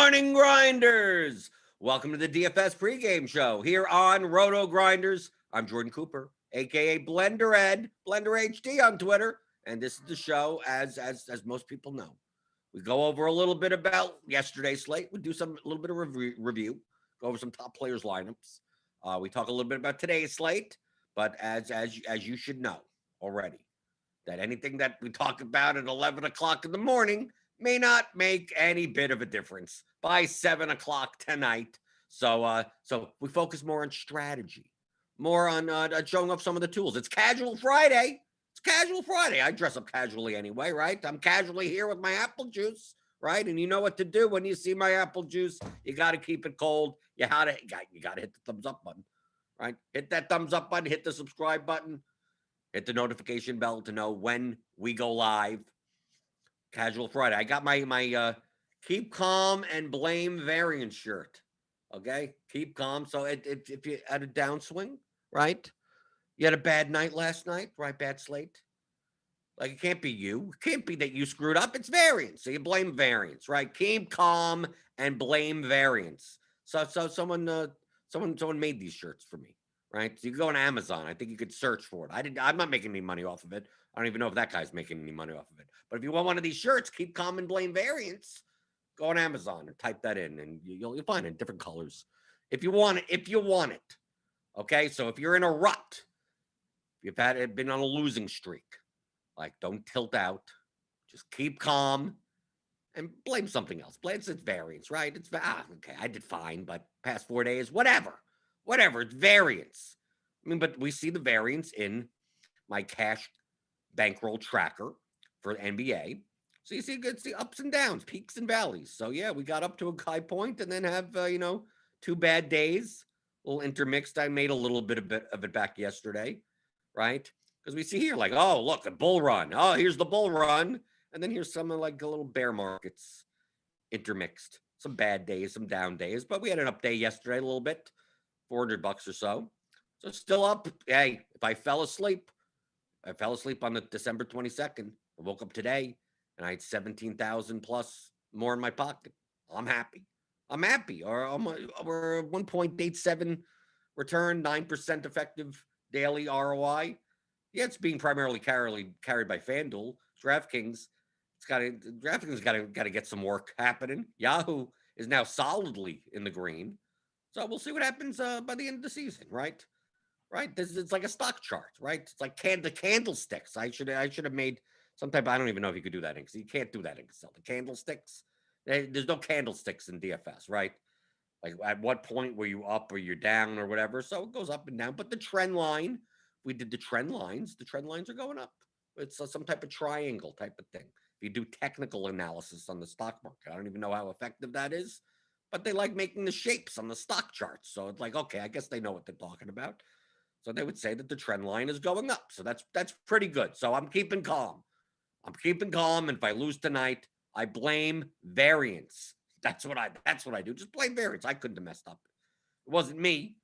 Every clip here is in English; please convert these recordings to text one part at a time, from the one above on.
morning, grinders. Welcome to the DFS pregame show here on RotoGrinders. I'm Jordan Cooper, aka blenderhd, blenderhd on Twitter, and this is the show as most people know. We go over a little bit about yesterday's slate. We do a little bit of review, go over some top players' lineups. We talk a little bit about today's slate, but as you should know already, that anything that we talk about at 11 o'clock in the morning may not make any bit of a difference by 7 o'clock tonight. So we focus more on strategy, more on showing off some of the tools. It's Casual Friday. It's Casual Friday. I dress up casually anyway, right? I'm casually here with my apple juice, right? And you know what to do when you see my apple juice. You got to keep it cold. You got to hit the thumbs up button, right? Hit that thumbs up button. Hit the subscribe button. Hit the notification bell to know when we go live. Casual Friday. I got my keep calm and blame variance shirt. Okay, keep calm. So if you had a downswing, right? You had a bad night last night, right? Bad slate. Like it can't be you. It can't be that you screwed up. It's variance. So you blame variance, right? Keep calm and blame variance. So someone made these shirts for me, right? So you can go on Amazon. I think you could search for it. I'm not making any money off of it. I don't even know if that guy's making any money off of it. But if you want one of these shirts, keep calm and blame variance. Go on Amazon and type that in, and you'll find it in different colors. If you want it, okay? So if you're in a rut, if you've been on a losing streak, like don't tilt out, just keep calm and blame something else. Blame it's variance, right? Okay, I did fine, but past 4 days, whatever, it's variance. I mean, but we see the variance in my cash bankroll tracker for NBA. So you see it's the ups and downs, peaks and valleys. So yeah, we got up to a high point and then have 2 bad days, a little intermixed. I made a little bit of it back yesterday, right? Because we see here like, oh look, a bull run. Oh, here's the bull run, and then here's some like a little bear markets intermixed. Some bad days, some down days, but we had an up day yesterday a little bit, $400 or so. So still up. Hey, if I fell asleep on the December 22nd. I woke up today and I had 17,000 plus more in my pocket. I'm happy. Or 1.87 return, 9% effective daily ROI. Yeah, it's being primarily carried by FanDuel. DraftKings got to get some work happening. Yahoo is now solidly in the green. So we'll see what happens by the end of the season, right? Right, it's like a stock chart, right? It's like the candlesticks. I should have made some type. I don't even know if you could do that you can't do that in Excel. The candlesticks. There's no candlesticks in DFS, right? Like at what point were you up or you're down or whatever? So it goes up and down. But the trend line, we did the trend lines. The trend lines are going up. It's some type of triangle type of thing. If you do technical analysis on the stock market, I don't even know how effective that is, but they like making the shapes on the stock charts. So it's like, okay, I guess they know what they're talking about. So they would say that the trend line is going up. So that's pretty good. So I'm keeping calm. And if I lose tonight, I blame variance. That's what I do. Just blame variance. I couldn't have messed up. It wasn't me,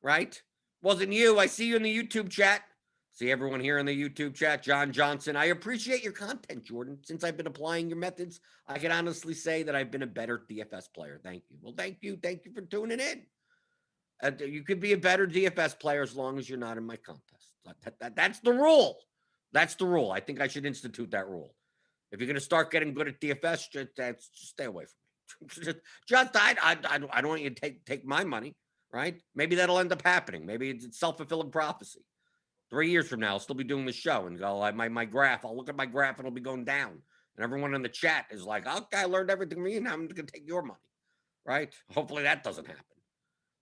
right? It wasn't you. I see you in the YouTube chat. See everyone here in the YouTube chat. John Johnson. I appreciate your content, Jordan. Since I've been applying your methods, I can honestly say that I've been a better DFS player. Thank you. Well, thank you. Thank you for tuning in. You could be a better DFS player as long as you're not in my contest. That's the rule. That's the rule. I think I should institute that rule. If you're going to start getting good at DFS, just stay away from me. I don't want you to take my money, right? Maybe that'll end up happening. Maybe it's self-fulfilling prophecy. 3 years from now, I'll still be doing this show and go, my graph, I'll look at my graph and it'll be going down. And everyone in the chat is like, okay, I learned everything from you and now I'm going to take your money, right? Hopefully that doesn't happen.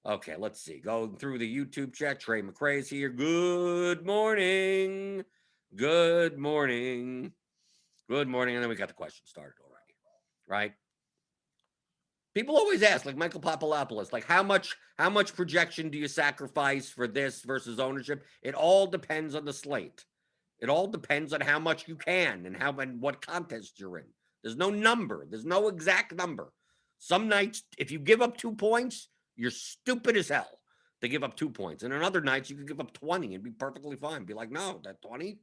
Okay, let's see. Going through the YouTube chat, Trey McRae's here. Good morning. And then we got the question started already, right? People always ask, like Michael Papadopoulos, like how much projection do you sacrifice for this versus ownership? It all depends on the slate. It all depends on how much you can and what contest you're in. There's no number. There's no exact number. Some nights, if you give up 2 points, you're stupid as hell to give up 2 points. And on other nights, you can give up 20 and be perfectly fine. Be like, no, that 20,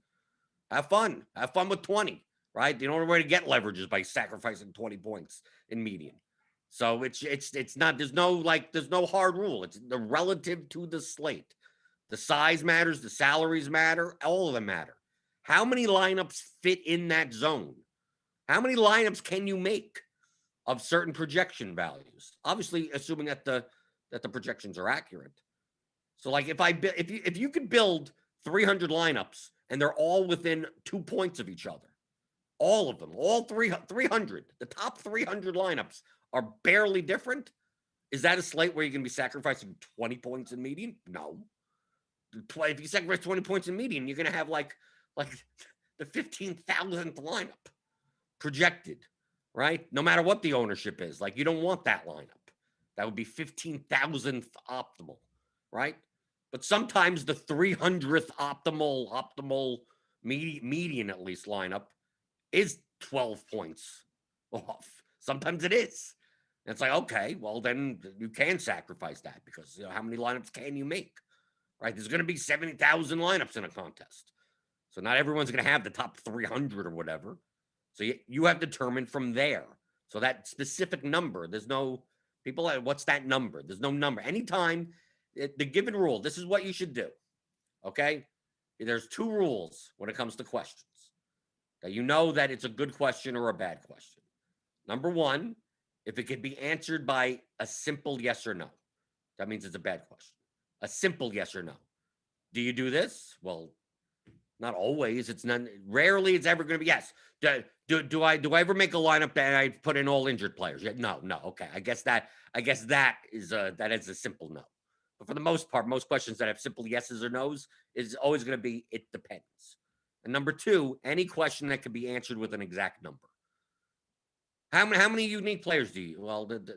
have fun. Have fun with 20, right? The only way to get leverage is by sacrificing 20 points in median. So it's not, there's no hard rule. It's the relative to the slate. The size matters, the salaries matter, all of them matter. How many lineups fit in that zone? How many lineups can you make of certain projection values? Obviously, assuming that the projections are accurate. So, like, if you could build 300 lineups and they're all within 2 points of each other, all of them, all 300, the top 300 lineups are barely different. Is that a slate where you're going to be sacrificing 20 points in median? No. If you sacrifice 20 points in median, you're going to have like the 15,000th lineup projected, right? No matter what the ownership is. Like, you don't want that lineup. That would be 15,000th optimal, right? But sometimes the 300th optimal median at least lineup is 12 points off. Sometimes it is. And it's like, okay, well, then you can sacrifice that because, how many lineups can you make, right? There's going to be 70,000 lineups in a contest. So not everyone's going to have the top 300 or whatever. So you have determined from there. So that specific number, there's no, people, what's that number? There's no number. Anytime, the given rule, this is what you should do, okay? There's 2 rules when it comes to questions. That you know that it's a good question or a bad question. Number 1, if it could be answered by a simple yes or no, that means it's a bad question. A simple yes or no. Do you do this? Well, not always. It's none. Rarely it's ever going to be yes. Do I ever make a lineup and I put in all injured players? Yeah, no. Okay. I guess that is a simple no. But for the most part, most questions that have simple yeses or nos is always going to be it depends. And number 2, any question that can be answered with an exact number. How many unique players do you? Well, it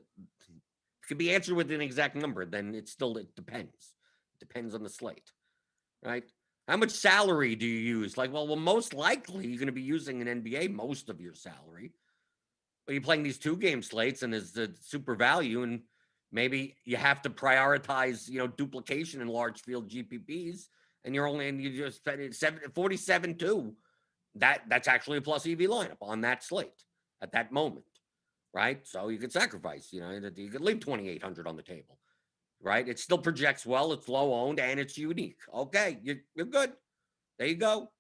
could be answered with an exact number. Then it depends. It depends on the slate, right? How much salary do you use? Like, well, most likely you're going to be using an NBA most of your salary. But you're playing these 2-game slates and there's the super value, and maybe you have to prioritize, duplication in large field GPPs, and you just spending 47-2. That's actually a plus EV lineup on that slate at that moment, right? So you could sacrifice, you could leave 2,800 on the table. Right? It still projects well. It's low owned and it's unique. Okay, you're good. There you go.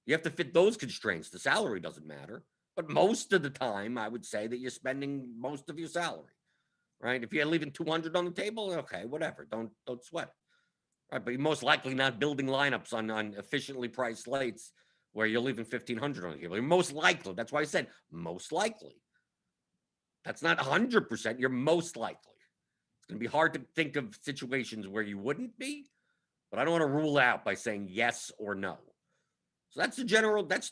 You have to fit those constraints. The salary doesn't matter. But most of the time, I would say that you're spending most of your salary. Right? If you're leaving 200 on the table, okay, whatever. Don't sweat it. Right? But you're most likely not building lineups on efficiently priced slates where you're leaving 1,500 on the table. You're most likely. That's why I said most likely. That's not 100%. You're most likely. It's going to be hard to think of situations where you wouldn't be, but I don't want to rule out by saying yes or no. So that's the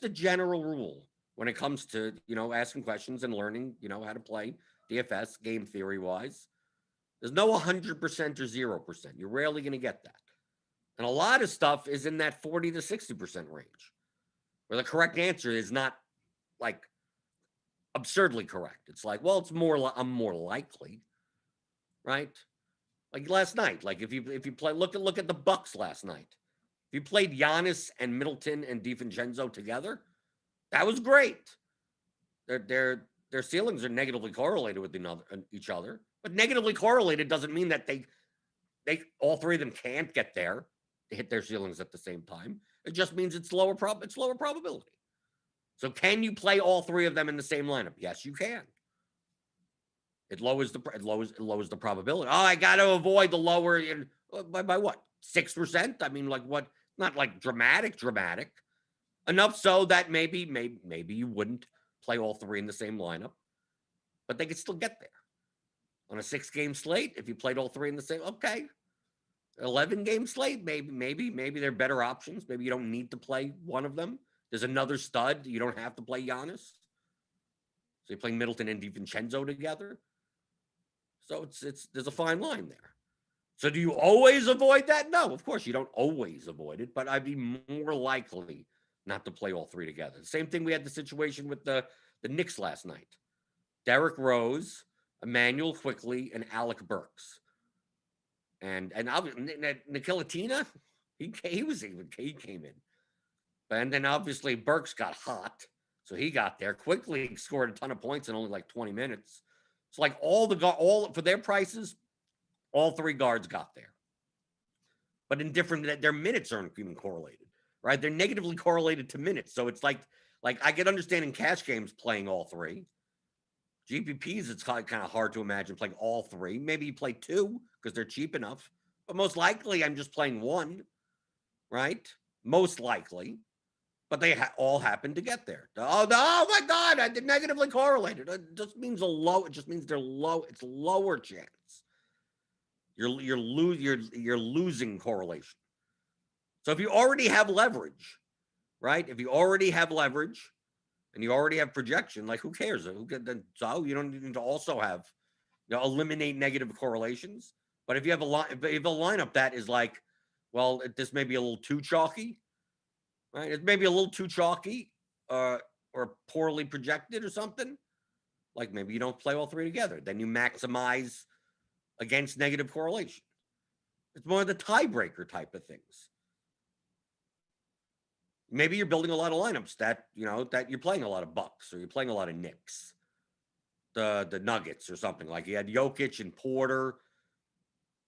general rule when it comes to, asking questions and learning, how to play DFS game theory wise. There's no 100% or 0%. You're rarely going to get that. And a lot of stuff is in that 40 to 60% range, where the correct answer is not like absurdly correct. It's like, well, I'm more likely, right? Like last night, like if you play, look at the Bucks last night. If you played Giannis and Middleton and DiVincenzo together, that was great. Their ceilings are negatively correlated with each other, but negatively correlated doesn't mean that they all 3 of them can't get there to hit their ceilings at the same time. It just means it's lower probability. So can you play all 3 of them in the same lineup? Yes, you can. It lowers the probability. Oh, I got to avoid the lower by what? 6%? I mean, like what? Not like dramatic. Enough so that maybe you wouldn't play all 3 in the same lineup, but they could still get there. On a 6-game slate, if you played all 3 in the same, okay. 11-game slate, maybe they're better options. Maybe you don't need to play one of them. There's another stud. You don't have to play Giannis. So you're playing Middleton and DiVincenzo together. So there's a fine line there. So do you always avoid that? No, of course you don't always avoid it, but I'd be more likely not to play all 3 together. The same thing we had the situation with the Knicks last night. Derrick Rose, Emmanuel Quickley, and Alec Burks. And Nikilatina, he came in. And then obviously Burks got hot, so he got there. Quickley scored a ton of points in only like 20 minutes. It's like all for their prices, all three guards got there. But in different, their minutes aren't even correlated, right? They're negatively correlated to minutes. So it's like I can understand in cash games playing all three. GPPs, it's kind of hard to imagine playing all three. Maybe you play two because they're cheap enough. But most likely, I'm just playing one, right? Most likely. But they all happen to get there. Oh my God! I did negatively correlated. It just means It just means they're low. It's lower chance. You're losing correlation. So if you already have leverage, right? If you already have leverage, and you already have projection, like who cares? So you don't need to also have, eliminate negative correlations. But if you have a lineup that is like, well, this may be a little too chalky, right? It may be a little too chalky, or poorly projected or something. Like maybe you don't play all three together. Then you maximize against negative correlation. It's more the tiebreaker type of things. Maybe you're building a lot of lineups that you're playing a lot of Bucks or you're playing a lot of Knicks, the Nuggets or something. Like you had Jokic and Porter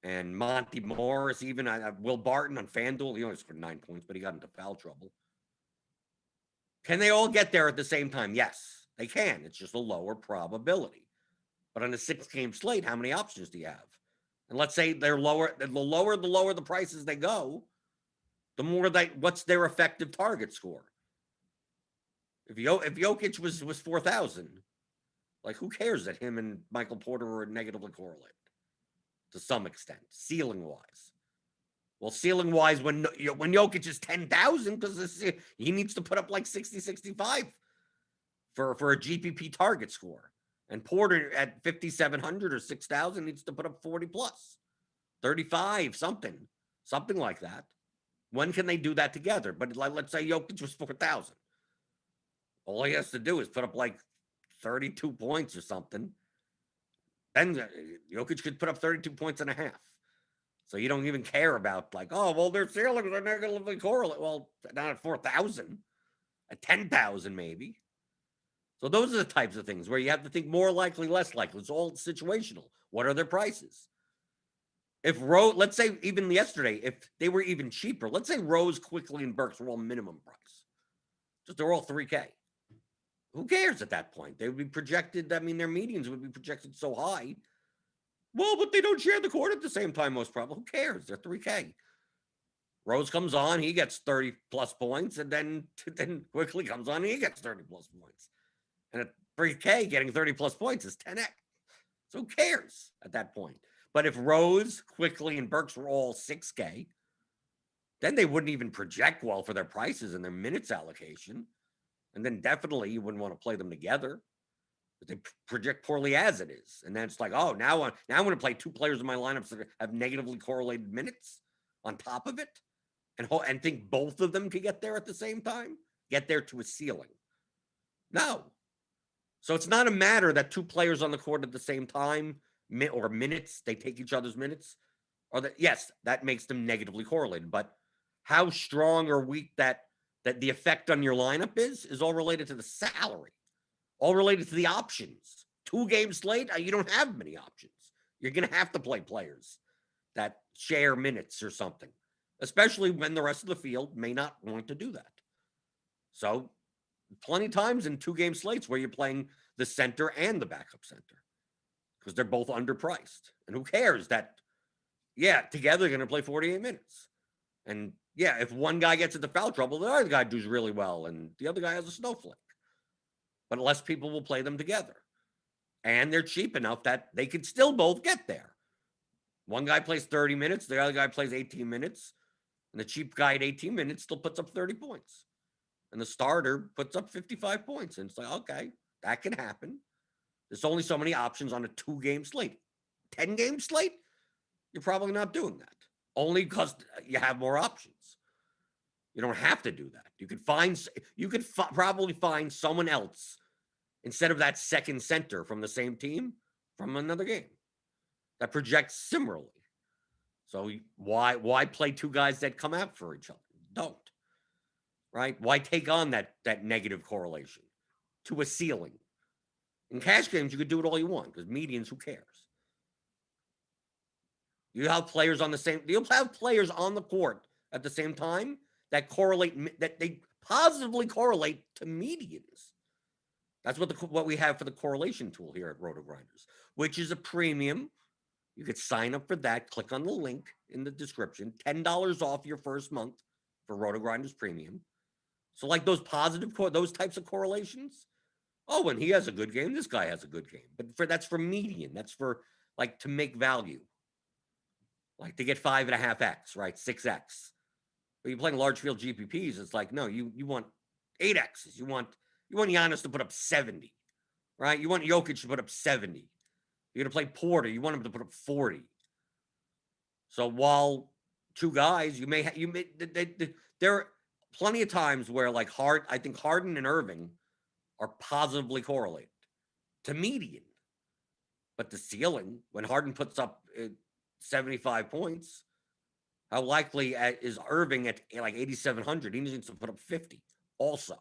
and Monty Morris, even Will Barton on FanDuel. He only scored 9 points, but he got into foul trouble. Can they all get there at the same time? Yes, they can. It's just a lower probability. But on a 6-game slate, how many options do you have? And let's say they're lower. The lower the prices they go, the more what's their effective target score? If Jokic was 4,000, like who cares that him and Michael Porter are negatively correlated to some extent, ceiling wise? Well, ceiling wise, when Jokic is 10,000, because he needs to put up like 60, 65 for a GPP target score, and Porter at 5,700 or 6,000 needs to put up 40 plus, 35 something like that. When can they do that together? But let's say Jokic was 4,000. All he has to do is put up like 32 points or something. Then Jokic could put up 32 points and a half. So you don't even care about like, oh, well, their ceilings are negatively correlate. Well, not at 4,000, at 10,000 maybe. So those are the types of things where you have to think more likely, less likely. It's all situational. What are their prices? If let's say even yesterday, if they were even cheaper, let's say Rose, Quickly, and Burks were all minimum price. Just they're all 3K. Who cares at that point? They would be projected. I mean, their medians would be projected so high. Well, but they don't share the court at the same time, most probably. Who cares? They're 3K. Rose comes on, he gets 30 plus points, and then Quickly comes on, and he gets 30 plus points. And at 3K, getting 30 plus points is 10x. So who cares at that point? But if Rose, Quickly, and Burks were all 6K, then they wouldn't even project well for their prices and their minutes allocation. And then definitely you wouldn't want to play them together. But they project poorly as it is. And then it's like, oh, now I'm going to play two players in my lineups that have negatively correlated minutes on top of it, and think both of them could get there at the same time, get there to a ceiling. No. So it's not a matter that two players on the court at the same time or minutes, they take each other's minutes, or that, yes, that makes them negatively correlated. But how strong or weak that the effect on your lineup is all related to the salary, all related to the options. 2-game slate, you don't have many options. You're going to have to play players that share minutes or something, especially when the rest of the field may not want to do that. So plenty of times in 2-game slates where you're playing the center and the backup center because they're both underpriced. And who cares that, together they're going to play 48 minutes. And if one guy gets into foul trouble, the other guy does really well, and the other guy has a snowflake. But less people will play them together. And they're cheap enough that they could still both get there. One guy plays 30 minutes, the other guy plays 18 minutes, and the cheap guy at 18 minutes still puts up 30 points. And the starter puts up 55 points. And it's like, okay, that can happen. There's only so many options on a 2-game slate. 10-game slate, you're probably not doing that. Only because you have more options. You don't have to do that. You could probably find someone else instead of that second center from the same team from another game that projects similarly. So why play two guys that come out for each other? Don't. Right? Why take on that negative correlation to a ceiling In cash games, you could do it all you want because medians, who cares? You have players on the same. You'll have players on the court at the same time that correlate, that they positively correlate to medians. That's what we have for the correlation tool here at RotoGrinders, which is a premium. You could sign up for that. Click on the link in the description. $10 off your first month for RotoGrinders Premium. So like those those types of correlations. Oh, when he has a good game, this guy has a good game. But that's for median. That's for like to make value. Like to get 5.5x, right? 6x. But you're playing large field GPPs, it's like, no, you want 8x's. You want Giannis to put up 70, right? You want Jokic to put up 70. You're going to play Porter. You want him to put up 40. So while two guys, there are plenty of times where like I think Harden and Irving are positively correlated to median. But the ceiling, when Harden puts up 75 points, how likely is Irving at like 8,700? He needs to put up 50 also.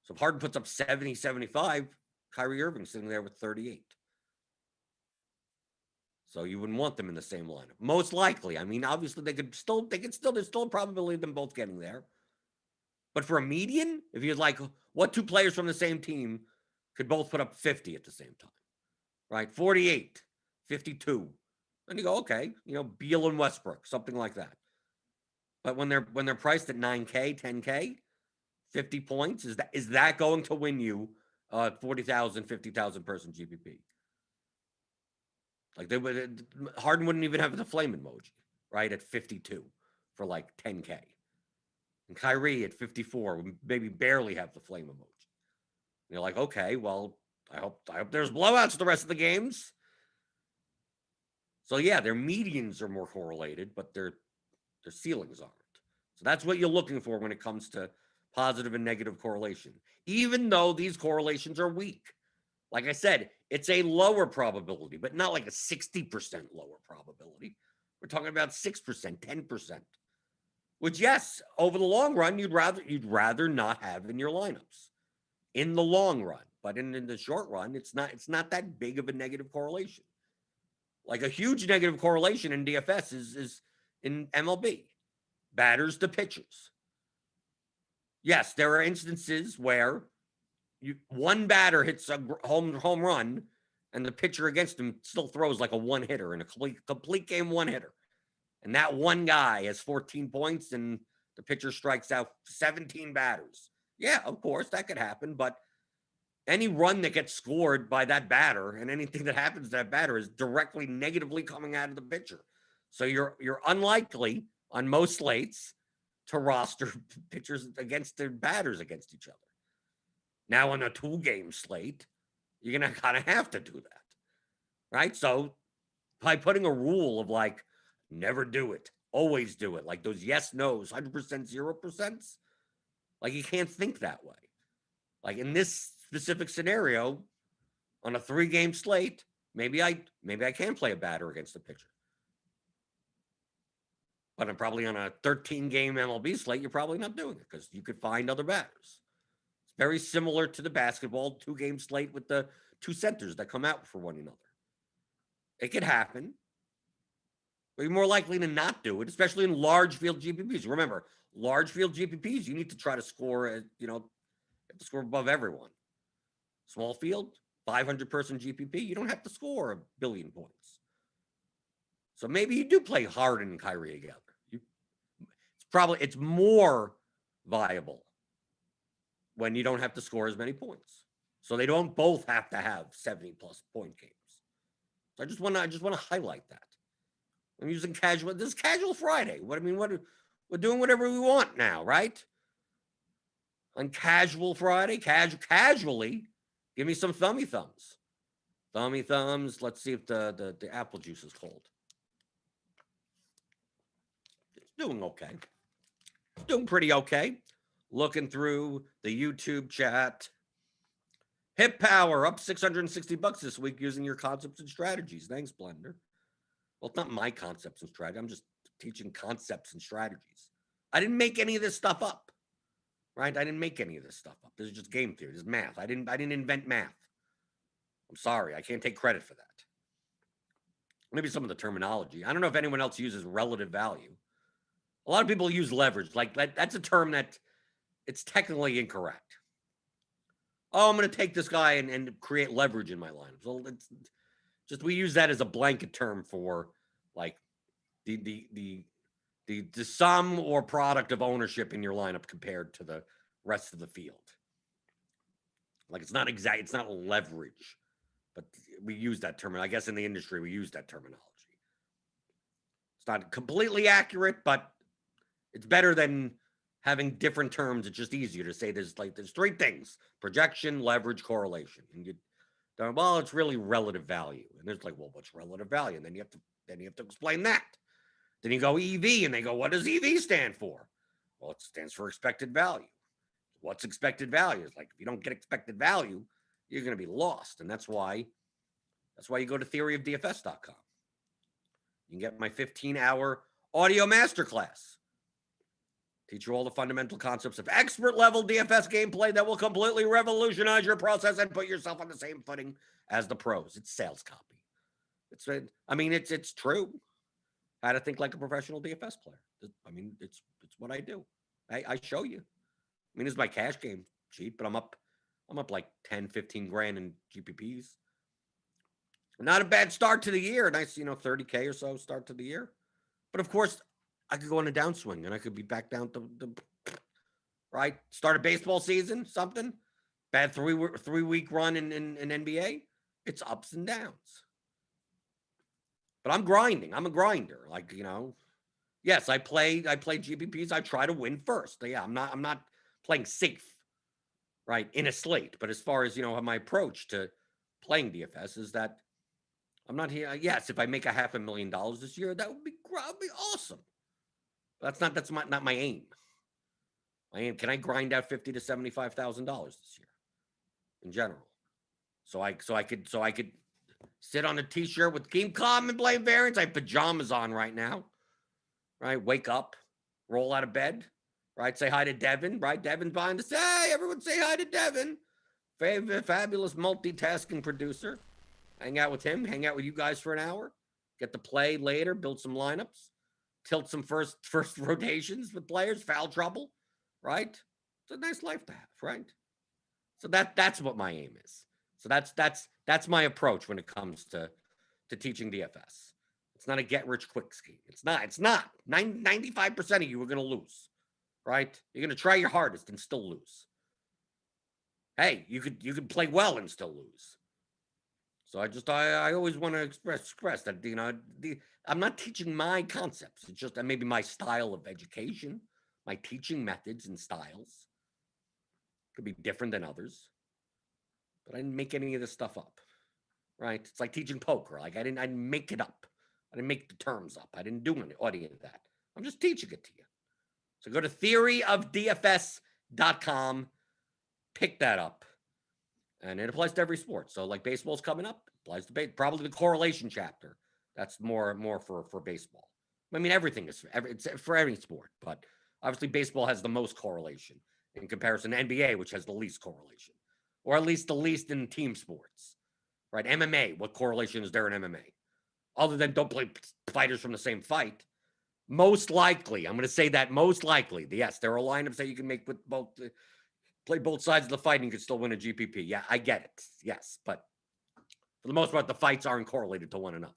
So if Harden puts up 70, 75, Kyrie Irving sitting there with 38. So you wouldn't want them in the same lineup. Most likely. I mean, obviously there's still a probability of them both getting there. But for a median, if you're like, what two players from the same team could both put up 50 at the same time? Right? 48, 52. And you go, okay, Beal and Westbrook, something like that. But when they're priced at 9K, 10K, 50 points, is that going to win you 40,000, 50,000 person GPP? Like Harden wouldn't even have the flame emoji, right? At 52 for like 10K. And Kyrie at 54 would maybe barely have the flame emoji. And you're like, okay, well, I hope there's blowouts the rest of the games. So yeah, their medians are more correlated, but their ceilings aren't. So that's what you're looking for when it comes to positive and negative correlation. Even though these correlations are weak. Like I said, it's a lower probability, but not like a 60% lower probability. We're talking about 6%, 10%. Which, yes, over the long run, you'd rather not have in your lineups. In the long run. But in the short run, it's not that big of a negative correlation. Like a huge negative correlation in DFS is in MLB. Batters to pitchers. Yes, there are instances where one batter hits a home run and the pitcher against him still throws like a one-hitter in a complete game one-hitter. And that one guy has 14 points and the pitcher strikes out 17 batters. Yeah, of course, that could happen, but any run that gets scored by that batter and anything that happens to that batter is directly negatively coming out of the pitcher. So you're unlikely on most slates to roster pitchers against their batters against each other. Now on a 2-game slate, you're going to kind of have to do that, right? So by putting a rule of like, never do it, always do it, like those yes, no's, 100%, 0%, like you can't think that way. Like in this specific scenario, on a 3-game slate, maybe I can play a batter against a pitcher. But I'm probably on a 13-game MLB slate, you're probably not doing it because you could find other batters. It's very similar to the basketball 2-game slate with the 2 centers that come out for one another. It could happen. But you're more likely to not do it, especially in large field GPPs. Remember, large field GPPs, you need to try to score, you have to score above everyone. Small field, 500-person GPP, you don't have to score 1 billion points. So maybe you do play Harden and Kyrie together. It's more viable when you don't have to score as many points. So they don't both have to have 70-plus point games. So I just want to highlight that. I'm using casual. This is Casual Friday. We're doing whatever we want now, right? On Casual Friday, casually, give me some thummy thumbs. Thummy thumbs. Let's see if the apple juice is cold. It's doing okay. It's doing pretty okay. Looking through the YouTube chat. Hip Power up $660 this week using your concepts and strategies. Thanks, Blender. Well, it's not my concepts and strategy. I'm just teaching concepts and strategies. I didn't make any of this stuff up. right? I didn't make any of this stuff up. This is just game theory. This is math. I didn't invent math. I'm sorry. I can't take credit for that. Maybe some of the terminology. I don't know if anyone else uses relative value. A lot of people use leverage. Like that's a term that it's technically incorrect. Oh, I'm going to take this guy and create leverage in my lineup. So it's just we use that as a blanket term for like the sum or product of ownership in your lineup compared to the rest of the field. Like it's not exact, it's not leverage, but we use that term. I guess in the industry we use that terminology. It's not completely accurate, but it's better than having different terms. It's just easier to say there's three things: projection, leverage, correlation. And you don't, well, it's really relative value. And there's like, well, what's relative value? And then you have to explain that. Then you go EV and they go, what does EV stand for? Well, it stands for expected value. What's expected value? It's like if you don't get expected value, you're going to be lost. And that's why you go to theoryofdfs.com. You can get my 15-hour audio masterclass. Teach you all the fundamental concepts of expert level DFS gameplay that will completely revolutionize your process and put yourself on the same footing as the pros. It's sales copy. It's true. How to think like a professional DFS player. I mean, it's what I do. I show you. I mean, this is my cash game sheet, but I'm up like 10, 15 grand in GPPs. Not a bad start to the year. Nice, 30K or so start to the year. But of course, I could go on a downswing and I could be back down to right. Start a baseball season, something. Bad three-week run in NBA. It's ups and downs. But I'm grinding. I'm a grinder. Yes, I play GPPs. I try to win first. Yeah, I'm not playing safe, right, in a slate. But as far as, my approach to playing DFS is that I'm not here. Yes, if I make $500,000 this year, that would be awesome. But that's not my aim. My aim, can I grind out $50,000 to $75,000 this year in general? So I could sit on a t-shirt with Game Calm and blame variance. I have pajamas on right now. Right? Wake up, roll out of bed, right? Say hi to Devin, right? Devin's behind us. Hey, everyone say hi to Devin. Fabulous multitasking producer. Hang out with him, hang out with you guys for an hour. Get to play later, build some lineups, tilt some first rotations with players, foul trouble, right? It's a nice life to have, right? So that's what my aim is. So that's my approach when it comes to teaching DFS. It's not a get-rich-quick scheme. It's not. 95% of you are going to lose, right? You're going to try your hardest and still lose. Hey, you could play well and still lose. So I always want to express that, I'm not teaching my concepts. It's just maybe my style of education, my teaching methods and styles could be different than others. But I didn't make any of this stuff up, right? It's like teaching poker. Like I didn't make it up. I didn't make the terms up. I didn't do any of that. I'm just teaching it to you. So go to theoryofdfs.com, pick that up. And it applies to every sport. So like baseball's coming up, applies to probably the correlation chapter. That's more for baseball. I mean, everything is it's for every sport, but obviously baseball has the most correlation in comparison to NBA, which has the least correlation, or at least the least in team sports, right? MMA, what correlation is there in MMA? Other than don't play fighters from the same fight. Most likely, I'm going to say that most likely, yes, there are lineups that you can make with both, play both sides of the fight and you can still win a GPP. Yeah, I get it. Yes, but for the most part, the fights aren't correlated to one another.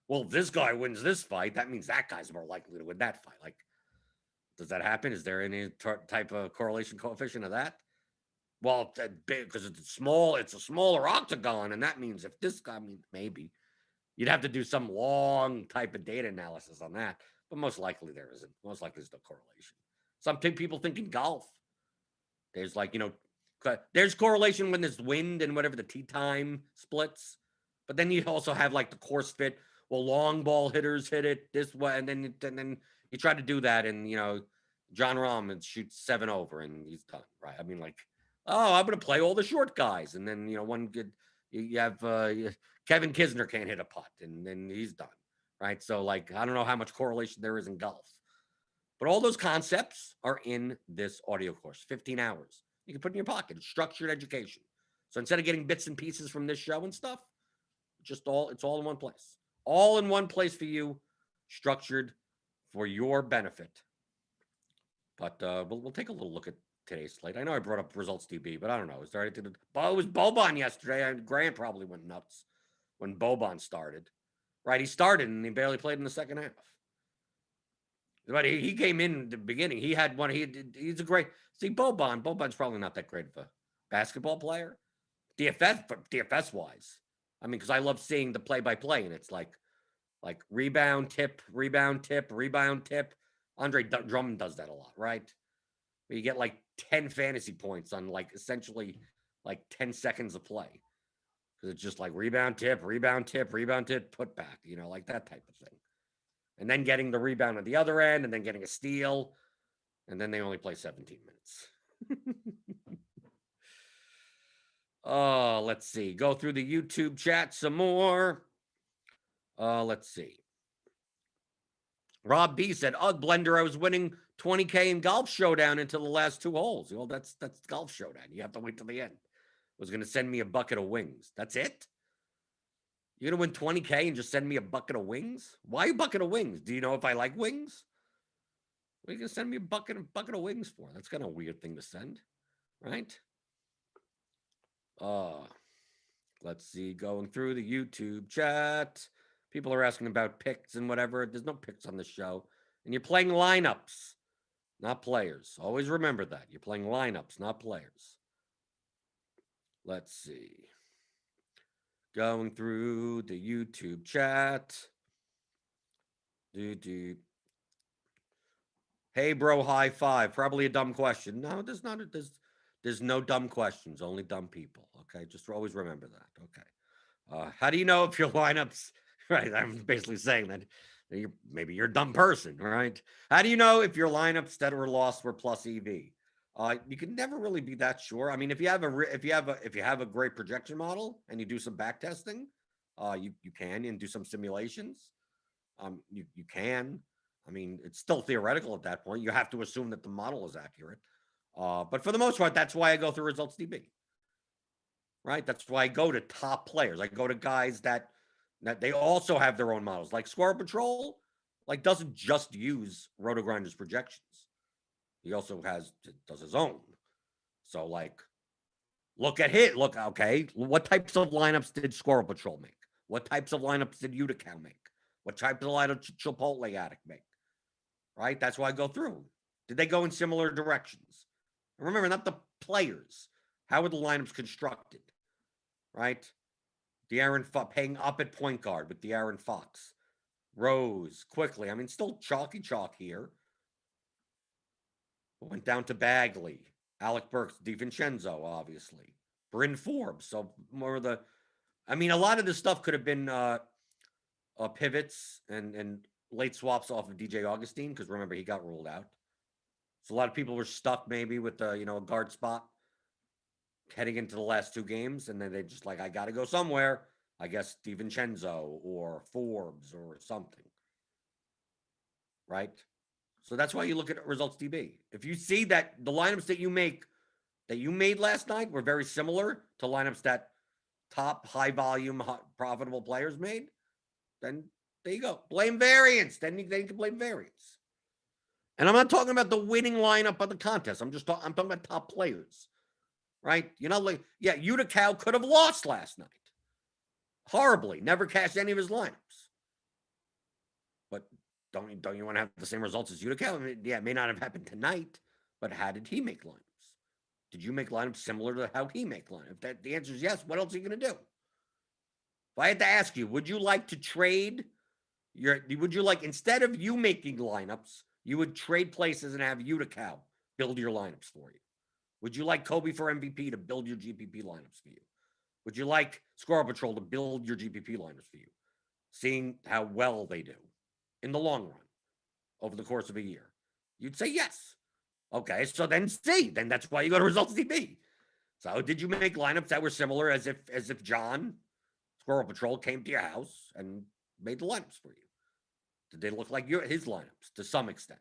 Well, if this guy wins this fight, that means that guy's more likely to win that fight. Like, does that happen? Is there any type of correlation coefficient of that? Well, because it's a smaller octagon, and that means if this guy, maybe. You'd have to do some long type of data analysis on that, but most likely there isn't. Most likely there's no correlation. Some people think in golf, there's there's correlation when there's wind and whatever the tee time splits, but then you also have like the course fit. Well, long ball hitters hit it this way, and then you try to do that, and John Rahm shoots 7 over and he's done, right? I mean, like, oh, I'm gonna play all the short guys, and then one good. You have Kevin Kisner can't hit a putt, and then he's done, right? So, like, I don't know how much correlation there is in golf. But all those concepts are in this audio course, 15 hours. You can put in your pocket. It's structured education. So instead of getting bits and pieces from this show and stuff, it's all in one place. All in one place for you, structured for your benefit. But we'll take a little look at today's slate. I know I brought up results DB, but I don't know. Is there anything? It was Boban yesterday. And Grant probably went nuts when Boban started. Right, he started and he barely played in the second half. But he came in the beginning. He had one. He's a great. See, Boban's probably not that great of a basketball player. DFS wise. I mean, because I love seeing the play-by-play, and it's like rebound, tip, rebound, tip, rebound, tip. Andre Drummond does that a lot, right? Where you get like 10 fantasy points on like essentially like 10 seconds of play. Because it's just like rebound, tip, rebound, tip, rebound, tip, put back, like that type of thing. And then getting the rebound at the other end, and then getting a steal, and then they only play 17 minutes. Let's see. Go through the YouTube chat some more. Let's see. Rob B said, "Ugh, Blender, I was winning 20K in Golf Showdown until the last 2 holes." Well, that's Golf Showdown. You have to wait till the end. Was going to send me a bucket of wings. That's it? You're going to win 20K and just send me a bucket of wings? Why a bucket of wings? Do you know if I like wings? What are you going to send me a bucket of wings for? That's kind of a weird thing to send, right? Let's see. Going through the YouTube chat. People are asking about picks and whatever. There's no picks on the show. And you're playing lineups, not players. Always remember that. You're playing lineups, not players. Let's see. Going through the YouTube chat. Hey, bro, high five. Probably a dumb question. No, there's no dumb questions, only dumb people. Okay, just always remember that. Okay. How do you know if your lineups, right? I'm basically saying that maybe you're a dumb person, right? How do you know if your lineups that were lost were plus EV? You can never really be that sure. I mean, if you have a great projection model and you do some back testing, you can and do some simulations. You can. I mean, it's still theoretical at that point. You have to assume that the model is accurate. But for the most part, that's why I go through results DB. Right? That's why I go to top players. I go to guys that they also have their own models. Like Squirrel Patrol, doesn't just use RotoGrinders projections. He also does his own. So look, okay, what types of lineups did Squirrel Patrol make? What types of lineups did Uticow make? What type of lineup did Chipotle Addict make? Right? That's why I go through them. Did they go in similar directions? And remember, not the players. How were the lineups constructed? Right? De'Aaron paying up at point guard with De'Aaron Fox. Rose, quickly. I mean, still chalky chalk here. Went down to Bagley. Alec Burks, DiVincenzo, obviously. Bryn Forbes. So more of the... I mean, a lot of this stuff could have been pivots and late swaps off of DJ Augustine, because remember, he got ruled out. So a lot of people were stuck maybe with a guard spot heading into the last 2 games, and then they just I got to go somewhere. I guess DiVincenzo or Forbes or something. Right? So that's why you look at results DB. If you see that the lineups that you made last night were very similar to lineups that top high volume profitable players made, then there you go. Blame variance. Then you can blame variance. And I'm not talking about the winning lineup of the contest. I'm talking about top players. Right? Uticow could have lost last night. Horribly. Never cashed any of his lineups. But don't you want to have the same results as Uticow? I mean, yeah, it may not have happened tonight, but how did he make lineups? Did you make lineups similar to how he make lineups? If the answer is yes, what else are you going to do? If I had to ask you, would you like to trade instead of you making lineups, you would trade places and have Uticow build your lineups for you? Would you like Kobe for MVP to build your GPP lineups for you? Would you like Squirrel Patrol to build your GPP lineups for you? Seeing how well they do in the long run over the course of a year. You'd say yes. Okay, so then then that's why you go to results DB. So did you make lineups that were similar as if John Squirrel Patrol came to your house and made the lineups for you? Did they look like his lineups to some extent?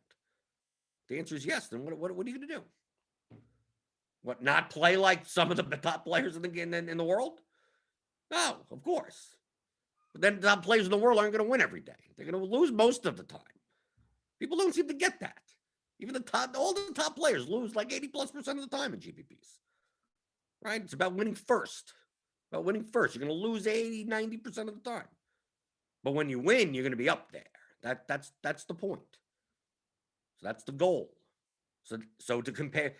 The answer is yes. Then what are you going to do? What, not play like some of the top players in the world? No, of course. But then the top players in the world aren't going to win every day. They're going to lose most of the time. People don't seem to get that. Even all the top players lose like 80+% of the time in GPPs. Right? It's about winning first. About winning first. You're going to lose 80, 90% of the time. But when you win, you're going to be up there. That's the point. So that's the goal. So to compare,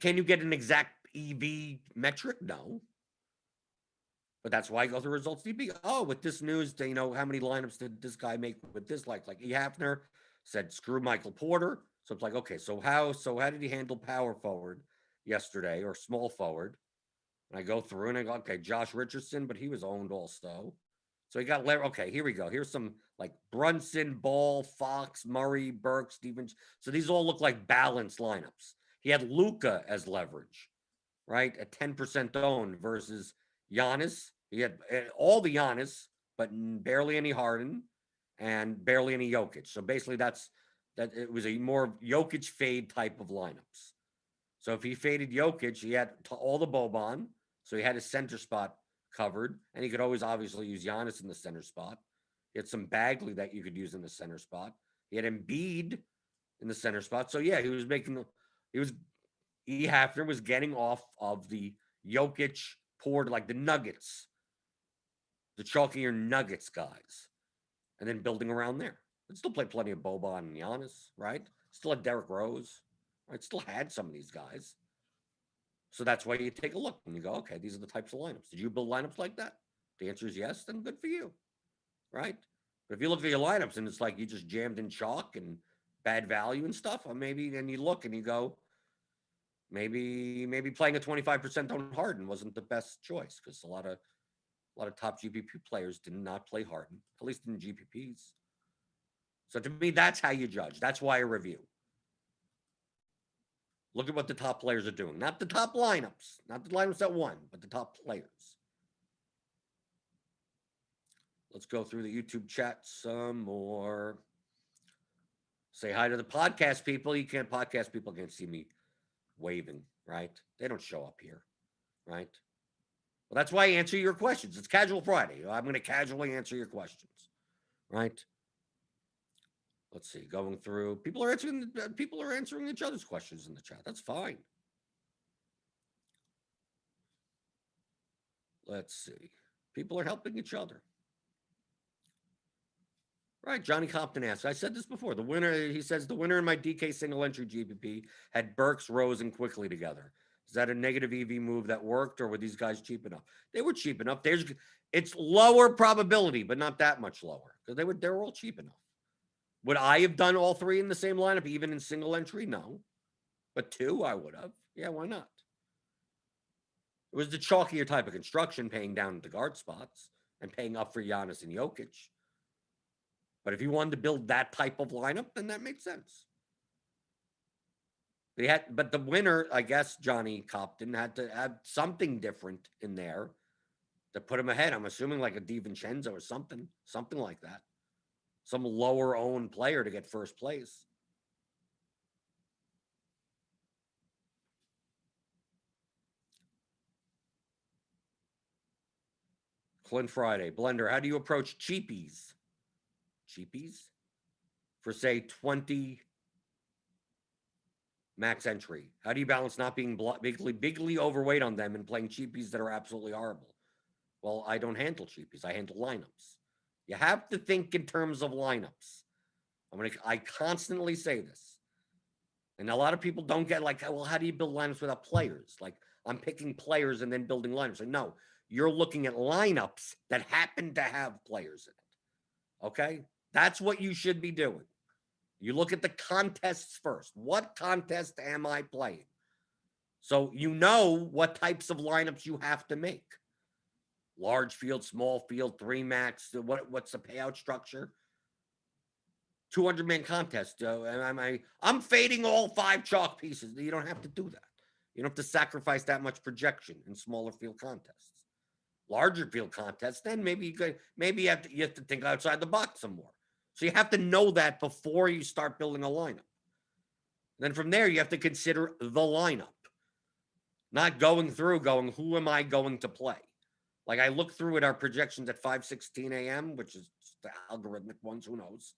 can you get an exact EV metric? No. But that's why I go through results DB. Oh, with this news, how many lineups did this guy make with this? Like E. Hafner said, screw Michael Porter. So it's like, okay, so how did he handle power forward yesterday or small forward? And I go through and I go, okay, Josh Richardson, but he was owned also. So he got okay, here we go. Here's some like Brunson, Ball, Fox, Murray, Burke, Stevens. So these all look like balanced lineups. He had Luka as leverage, right? At 10% owned versus Giannis. He had all the Giannis, but barely any Harden and barely any Jokic. So basically that it was a more Jokic fade type of lineups. So if he faded Jokic, he had all the Boban. So he had his center spot covered, and he could always obviously use Giannis in the center spot. He had some Bagley that you could use in the center spot. He had Embiid in the center spot. So yeah, E. Hafner was getting off of the Jokic poured like the Nuggets, the chalkier Nuggets guys, and then building around there. But still played plenty of Boban and Giannis, right? Still had Derrick Rose, right? Still had some of these guys. So that's why you take a look and you go, okay, these are the types of lineups. Did you build lineups like that? The answer is yes, then good for you, right? But if you look at your lineups and it's like you just jammed in chalk and bad value and stuff, or maybe then you look and you go, maybe playing a 25% on Harden wasn't the best choice because a lot of top GPP players did not play Harden, at least in GPPs. So to me, that's how you judge. That's why I review. Look at what the top players are doing. Not the top lineups. Not the lineups that won, but the top players. Let's go through the YouTube chat some more. Say hi to the podcast people. Podcast people can't see me waving, right? They don't show up here, right? Well, that's why I answer your questions. It's Casual Friday. I'm going to casually answer your questions, right? Let's see. Going through, people are answering each other's questions in the chat. That's fine. Let's see. People are helping each other. Right, Johnny Compton asks, I said this before. He says, the winner in my DK single entry GPP had Burks, Rose, and Quickly together. Is that a negative EV move that worked, or were these guys cheap enough? They were cheap enough. It's lower probability, but not that much lower because they were all cheap enough. Would I have done all three in the same lineup, even in single entry? No. But two, I would have. Yeah, why not? It was the chalkier type of construction, paying down at the guard spots and paying up for Giannis and Jokic. But if you wanted to build that type of lineup, then that made sense. But the winner, I guess, Johnny Compton, had to have something different in there to put him ahead. I'm assuming like a DiVincenzo or something like that. Some lower owned player to get first place. Clint Friday, Blender, how do you approach cheapies? For say 20 max entry. How do you balance not being bigly overweight on them and playing cheapies that are absolutely horrible? Well, I don't handle cheapies. I handle lineups. You have to think in terms of lineups. I constantly say this. And a lot of people don't get like, well, how do you build lineups without players? Like, I'm picking players and then building lineups. Like, no, you're looking at lineups that happen to have players in it. Okay? That's what you should be doing. You look at the contests first. What contest am I playing? So you know what types of lineups you have to make. Large field, small field, 3 max. What's the payout structure? 200-man contest. I'm fading all 5 chalk pieces. You don't have to do that. You don't have to sacrifice that much projection in smaller field contests. Larger field contests, then maybe you have to think outside the box some more. So you have to know that before you start building a lineup. Then from there, you have to consider the lineup. Not going through, who am I going to play? Like I look through at our projections at 5:16 a.m., which is the algorithmic ones, who knows?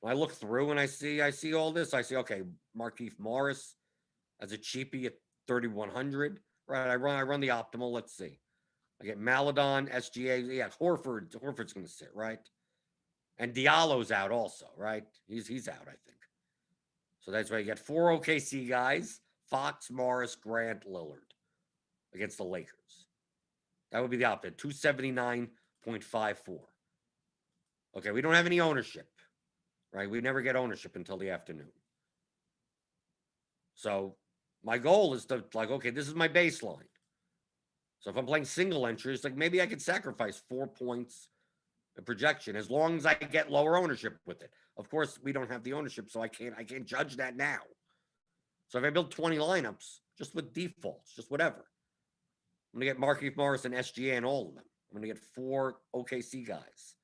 When I look through and I see all this, I see, okay, Markieff Morris as a cheapie at 3,100. Right. I run the optimal. Let's see. I get Maladon, SGA. Yeah, Horford's going to sit, right? And Diallo's out also, right? He's out, I think. So that's why you get 4 OKC guys: Fox, Morris, Grant, Lillard against the Lakers. That would be the opposite. 279.54. Okay, we don't have any ownership, right? We never get ownership until the afternoon. So my goal is to, like, okay, this is my baseline. So if I'm playing single entries, like maybe I could sacrifice 4 points of projection as long as I get lower ownership with it. Of course, we don't have the ownership, so I can't judge that now. So if I build 20 lineups, just with defaults, just whatever, I'm going to get Markieff Morris and SGA in all of them. I'm going to get 4 OKC guys,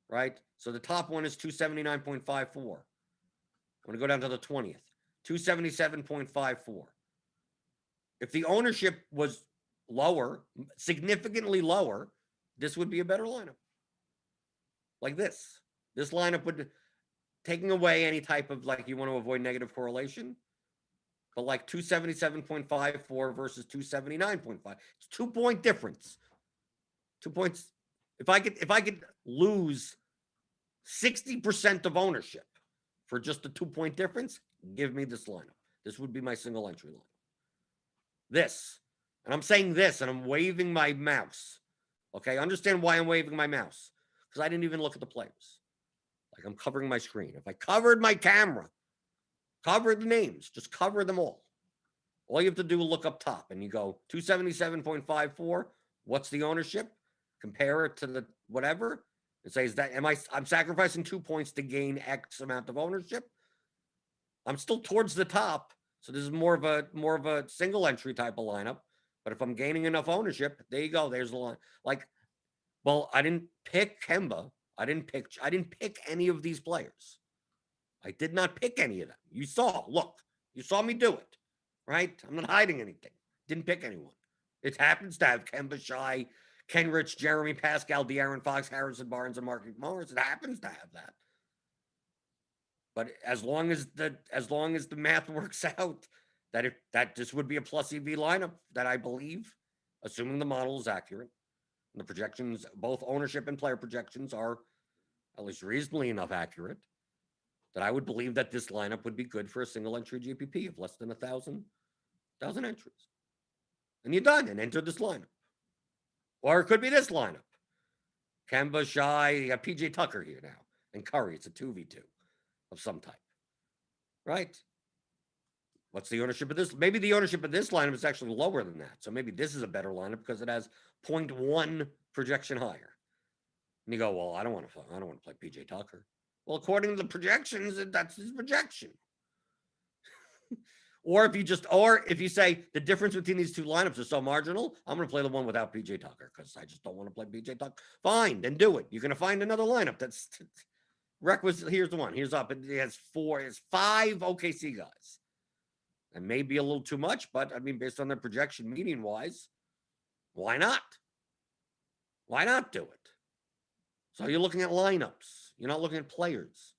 right? So the top one is 279.54. I'm going to go down to the 20th, 277.54. If the ownership was lower, significantly lower, this would be a better lineup. Like this. This lineup would, taking away any type of, like, you want to avoid negative correlation, but like 277.54 versus 279.5. It's 2-point difference. 2 points. If I could lose 60% of ownership for just a 2-point difference, give me this lineup. This would be my single entry lineup. This. And I'm saying this, and I'm waving my mouse. Okay, understand why I'm waving my mouse. Because I didn't even look at the players. Like, I'm covering my screen. If I covered my camera, cover the names, just cover them all. All you have to do is look up top, and you go 277.54. What's the ownership? Compare it to the whatever. And say, I'm sacrificing 2 points to gain X amount of ownership. I'm still towards the top. So this is more of a single entry type of lineup. But if I'm gaining enough ownership, there you go. There's the line. Like, well, I didn't pick Kemba. I didn't pick any of these players. I did not pick any of them. You saw me do it, right? I'm not hiding anything. Didn't pick anyone. It happens to have Kemba, Shai, Kenrich, Jeremy, Pascal, De'Aaron Fox, Harrison Barnes, and Markieff Morris. It happens to have that. But as long as the math works out, that this would be a plus EV lineup that I believe, assuming the model is accurate, and the projections, both ownership and player projections, are at least reasonably enough accurate, that I would believe that this lineup would be good for a single entry GPP of less than 1,000 entries. And you're done and enter this lineup. Or it could be this lineup. Kemba, Shai, you got PJ Tucker here now, and Curry. It's a 2v2 of some type, right? What's the ownership of this? Maybe the ownership of this lineup is actually lower than that. So maybe this is a better lineup because it has 0.1 projection higher. And you go, well, I don't want to play PJ Tucker. Well, according to the projections, that's his projection. Or if you say the difference between these two lineups is so marginal, I'm going to play the one without PJ Tucker because I just don't want to play PJ Tucker. Fine, then do it. You're going to find another lineup that's requisite. Here's the one. Here's up. It has 5 OKC guys. That may be a little too much, but I mean, based on their projection median wise, why not? Why not do it? So you're looking at lineups. You're not looking at players.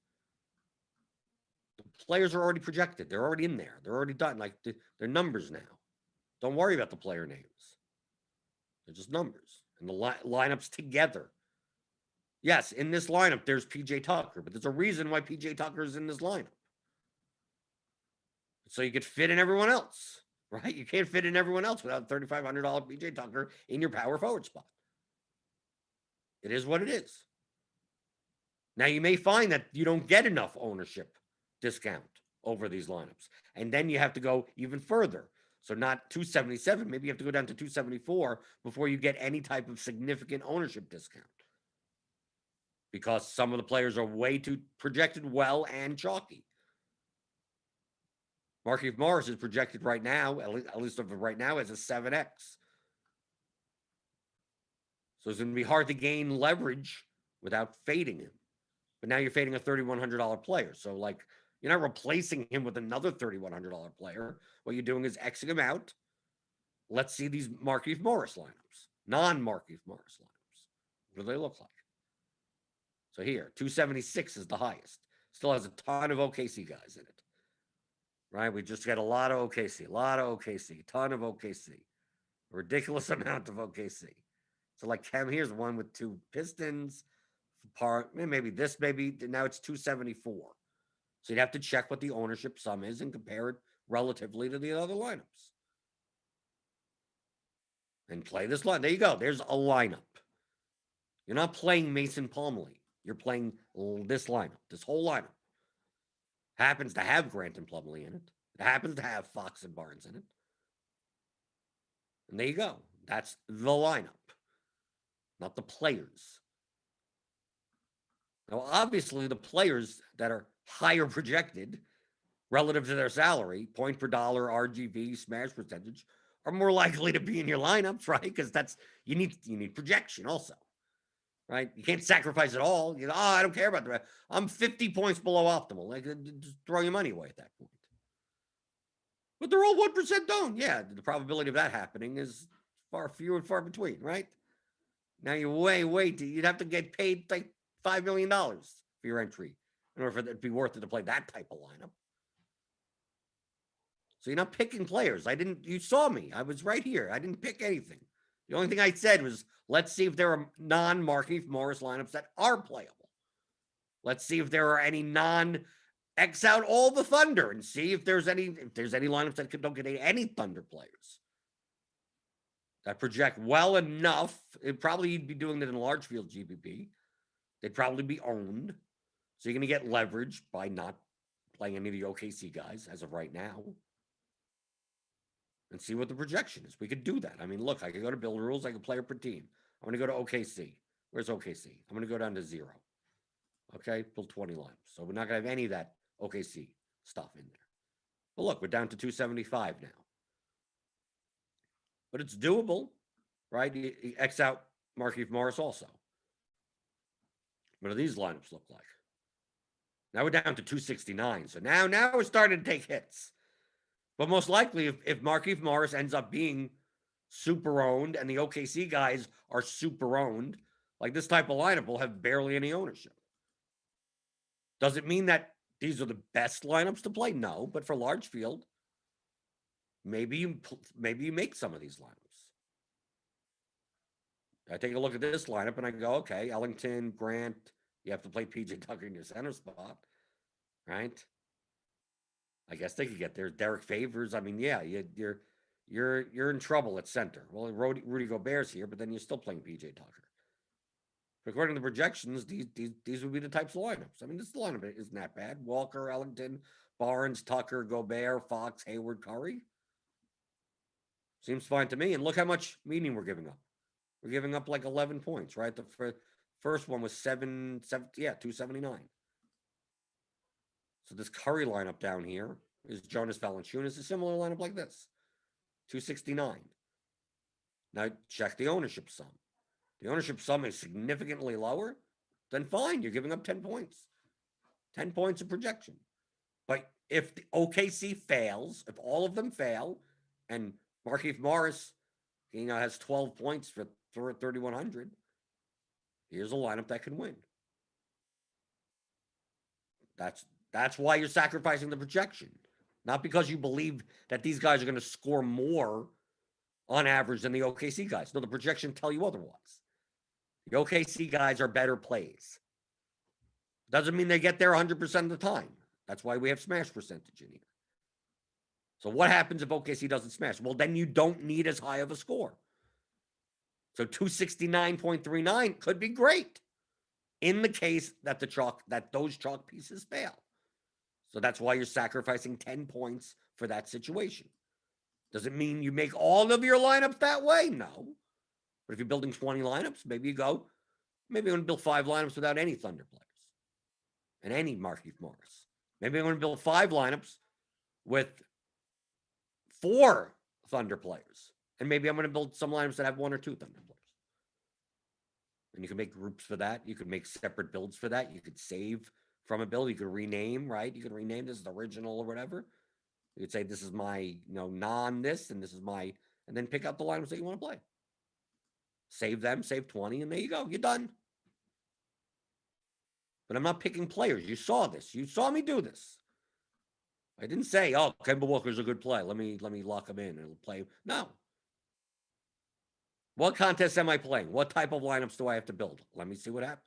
The players are already projected. They're already in there. They're already done. Like, they're numbers now. Don't worry about the player names. They're just numbers. And the lineups together. Yes, in this lineup, there's PJ Tucker, but there's a reason why PJ Tucker is in this lineup. So you could fit in everyone else, right? You can't fit in everyone else without $3,500 PJ Tucker in your power forward spot. It is what it is. Now, you may find that you don't get enough ownership discount over these lineups. And then you have to go even further. So not 277, maybe you have to go down to 274 before you get any type of significant ownership discount. Because some of the players are way too projected well and chalky. Markieff Morris is projected right now, at least of right now, as a 7x. So it's going to be hard to gain leverage without fading him. But now you're fading a $3,100 player. So, like, You're not replacing him with another $3,100 player. What you're doing is Xing him out. Let's see these Markieff Morris lineups, non-Markieff Morris lineups. What do they look like? So here, 276 is the highest. Still has a ton of OKC guys in it. Right? We just got a lot of OKC, ton of OKC. A ridiculous amount of OKC. So like here's one with 2 Pistons. Maybe now it's 274. So you'd have to check what the ownership sum is and compare it relatively to the other lineups. And play this line. There you go. There's a lineup. You're not playing Mason Plumlee. You're playing this lineup, this whole lineup. Happens to have Grant and Plumlee in it. It happens to have Fox and Barnes in it. And there you go. That's the lineup, not the players. Now, obviously, the players that are higher projected relative to their salary, point per dollar, RGV, smash percentage, are more likely to be in your lineups, right? Because you need projection also. Right? You can't sacrifice it all. I don't care about the rest. I'm 50 points below optimal. Like, just throw your money away at that point. But they're all 1% down. Yeah, the probability of that happening is few and far between, right? Now you'd have to get paid like $5 million for your entry in order for it to be worth it to play that type of lineup. So you're not picking players. You saw me. I was right here. I didn't pick anything. The only thing I said was, let's see if there are non-Markieff Morris lineups that are playable. Let's see if there are any non-X out all the Thunder and see if there's any lineups that don't get any Thunder players that project well enough. You'd be doing it in a large field GPP. They'd probably be owned. So you're going to get leverage by not playing any of the OKC guys as of right now. And see what the projection is. We could do that. I mean, look, I could go to build rules. I could player per team. I'm going to go to OKC. Where's OKC? I'm going to go down to 0. Okay, build 20 lines. So we're not going to have any of that OKC stuff in there. But look, we're down to 275 now. But it's doable, right? You X out Markieff Morris also. What do these lineups look like? Now we're down to 269. So now we're starting to take hits. But most likely, if Markieff Morris ends up being super owned and the OKC guys are super owned, like this type of lineup will have barely any ownership. Does it mean that these are the best lineups to play? No, but for large field, maybe you make some of these lineups. I take a look at this lineup and I go, okay, Ellington, Grant, you have to play PJ Tucker in your center spot, right? I guess they could get there. Derek Favors. I mean, yeah, you're in trouble at center. Well, Rudy Gobert's here, but then you're still playing PJ Tucker. But according to the projections, these would be the types of lineups. I mean, this lineup isn't that bad. Walker, Ellington, Barnes, Tucker, Gobert, Fox, Hayward, Curry. Seems fine to me. And look how much meaning we're giving up. We're giving up like 11 points, right? The first one was 279. So this Curry lineup down here is Jonas Valanciunas, a similar lineup like this, 269. Now check the ownership sum. The ownership sum is significantly lower, then fine, you're giving up 10 points. 10 points of projection. But if the OKC fails, if all of them fail, and Markieff Morris, has 12 points for 3,100, here's a lineup that can win. That's why you're sacrificing the projection. Not because you believe that these guys are going to score more on average than the OKC guys. No, the projection tell you otherwise. The OKC guys are better plays. Doesn't mean they get there 100% of the time. That's why we have smash percentage in here. So what happens if OKC doesn't smash? Well, then you don't need as high of a score. So 269.39 could be great in the case that those chalk pieces fail. So that's why you're sacrificing 10 points for that situation. Does it mean you make all of your lineups that way? No. But if you're building 20 lineups, maybe you go, maybe I'm going to build 5 lineups without any Thunder players and any Markieff Morris. Maybe I'm going to build 5 lineups with 4 Thunder players. And maybe I'm going to build some lineups that have 1 or 2 Thunder players. And you can make groups for that. You can make separate builds for that. You could save from a build. You could rename, right? You could rename this as original or whatever. You could say this is my, non this, and this is my, and then pick out the lineups that you want to play. Save them, save 20, and there you go. You're done. But I'm not picking players. You saw this. You saw me do this. I didn't say, oh, Kemba Walker's a good play. Let me lock him in and play. No. What contest am I playing? What type of lineups do I have to build? Let me see what happens.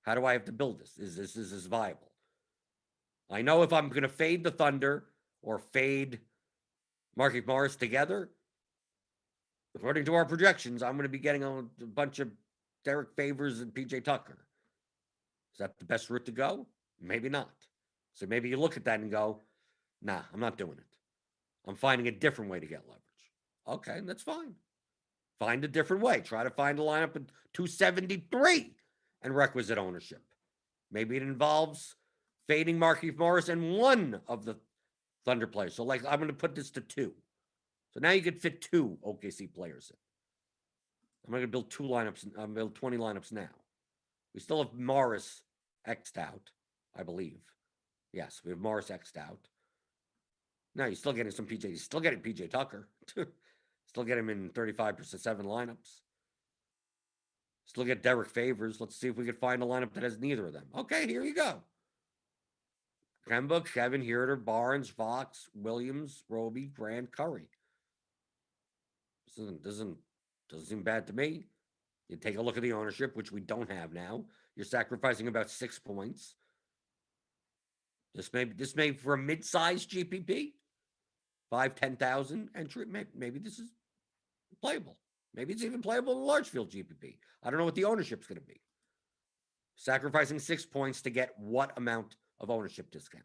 How do I have to build this? Is this viable? I know if I'm going to fade the Thunder or fade Markieff Morris together, according to our projections, I'm going to be getting a bunch of Derek Favors and PJ Tucker. Is that the best route to go? Maybe not. So maybe you look at that and go, nah, I'm not doing it. I'm finding a different way to get leverage. Okay, that's fine. Find a different way. Try to find a lineup at 273 and requisite ownership. Maybe it involves fading Markieff Morris and one of the Thunder players. So, like, I'm going to put this to 2. So now you could fit 2 OKC players in. I'm going to build 2 lineups. I'm build 20 lineups now. We still have Morris X'd out, I believe. Yes, we have Morris X'd out. Now you're still getting some PJ. You're still getting PJ Tucker. Still get him in 35% 7 lineups. Still get Derek Favors. Let's see if we can find a lineup that has neither of them. Okay, here you go. Kemba, Kevin, Herter, Barnes, Fox, Williams, Roby, Grant, Curry. Doesn't seem bad to me. You take a look at the ownership, which we don't have now. You're sacrificing about 6 points. This may for a mid-sized GPP, 5,000-10,000 entry. Maybe this is playable. Maybe it's even playable in a large field GPP. I don't know what the ownership's going to be. Sacrificing 6 points to get what amount of ownership discount?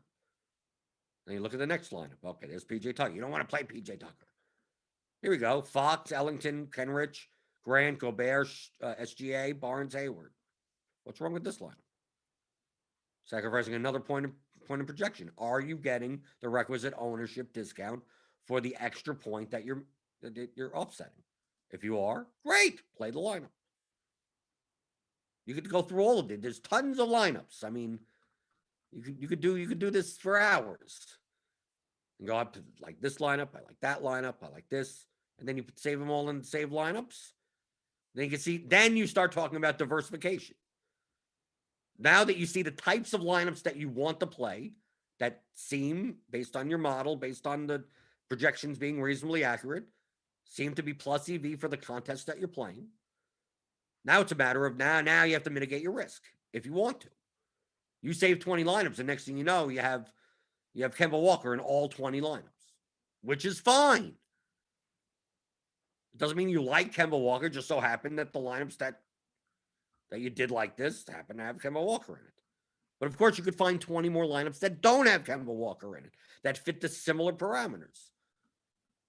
Then you look at the next lineup. Okay, there's PJ Tucker. You don't want to play PJ Tucker. Here we go. Fox, Ellington, Kenrich, Grant, Gobert, SGA, Barnes, Hayward. What's wrong with this lineup? Sacrificing another point of projection. Are you getting the requisite ownership discount for the extra point that you're offsetting? If you are, great. Play the lineup. You could go through all of it. There's tons of lineups. I mean, you could do this for hours. And go up to like this lineup. I like that lineup. I like this. And then you save them all in save lineups. Then you can see, then you start talking about diversification. Now that you see the types of lineups that you want to play that seem, based on your model, based on the projections being reasonably accurate, seem to be plus EV for the contest that you're playing. Now it's a matter of now you have to mitigate your risk if you want to. You save 20 lineups, and next thing you know, you have Kemba Walker in all 20 lineups, which is fine. It doesn't mean you like Kemba Walker. Just so happened that the lineups that you did like this happen to have Kemba Walker in it. But of course, you could find 20 more lineups that don't have Kemba Walker in it, that fit the similar parameters.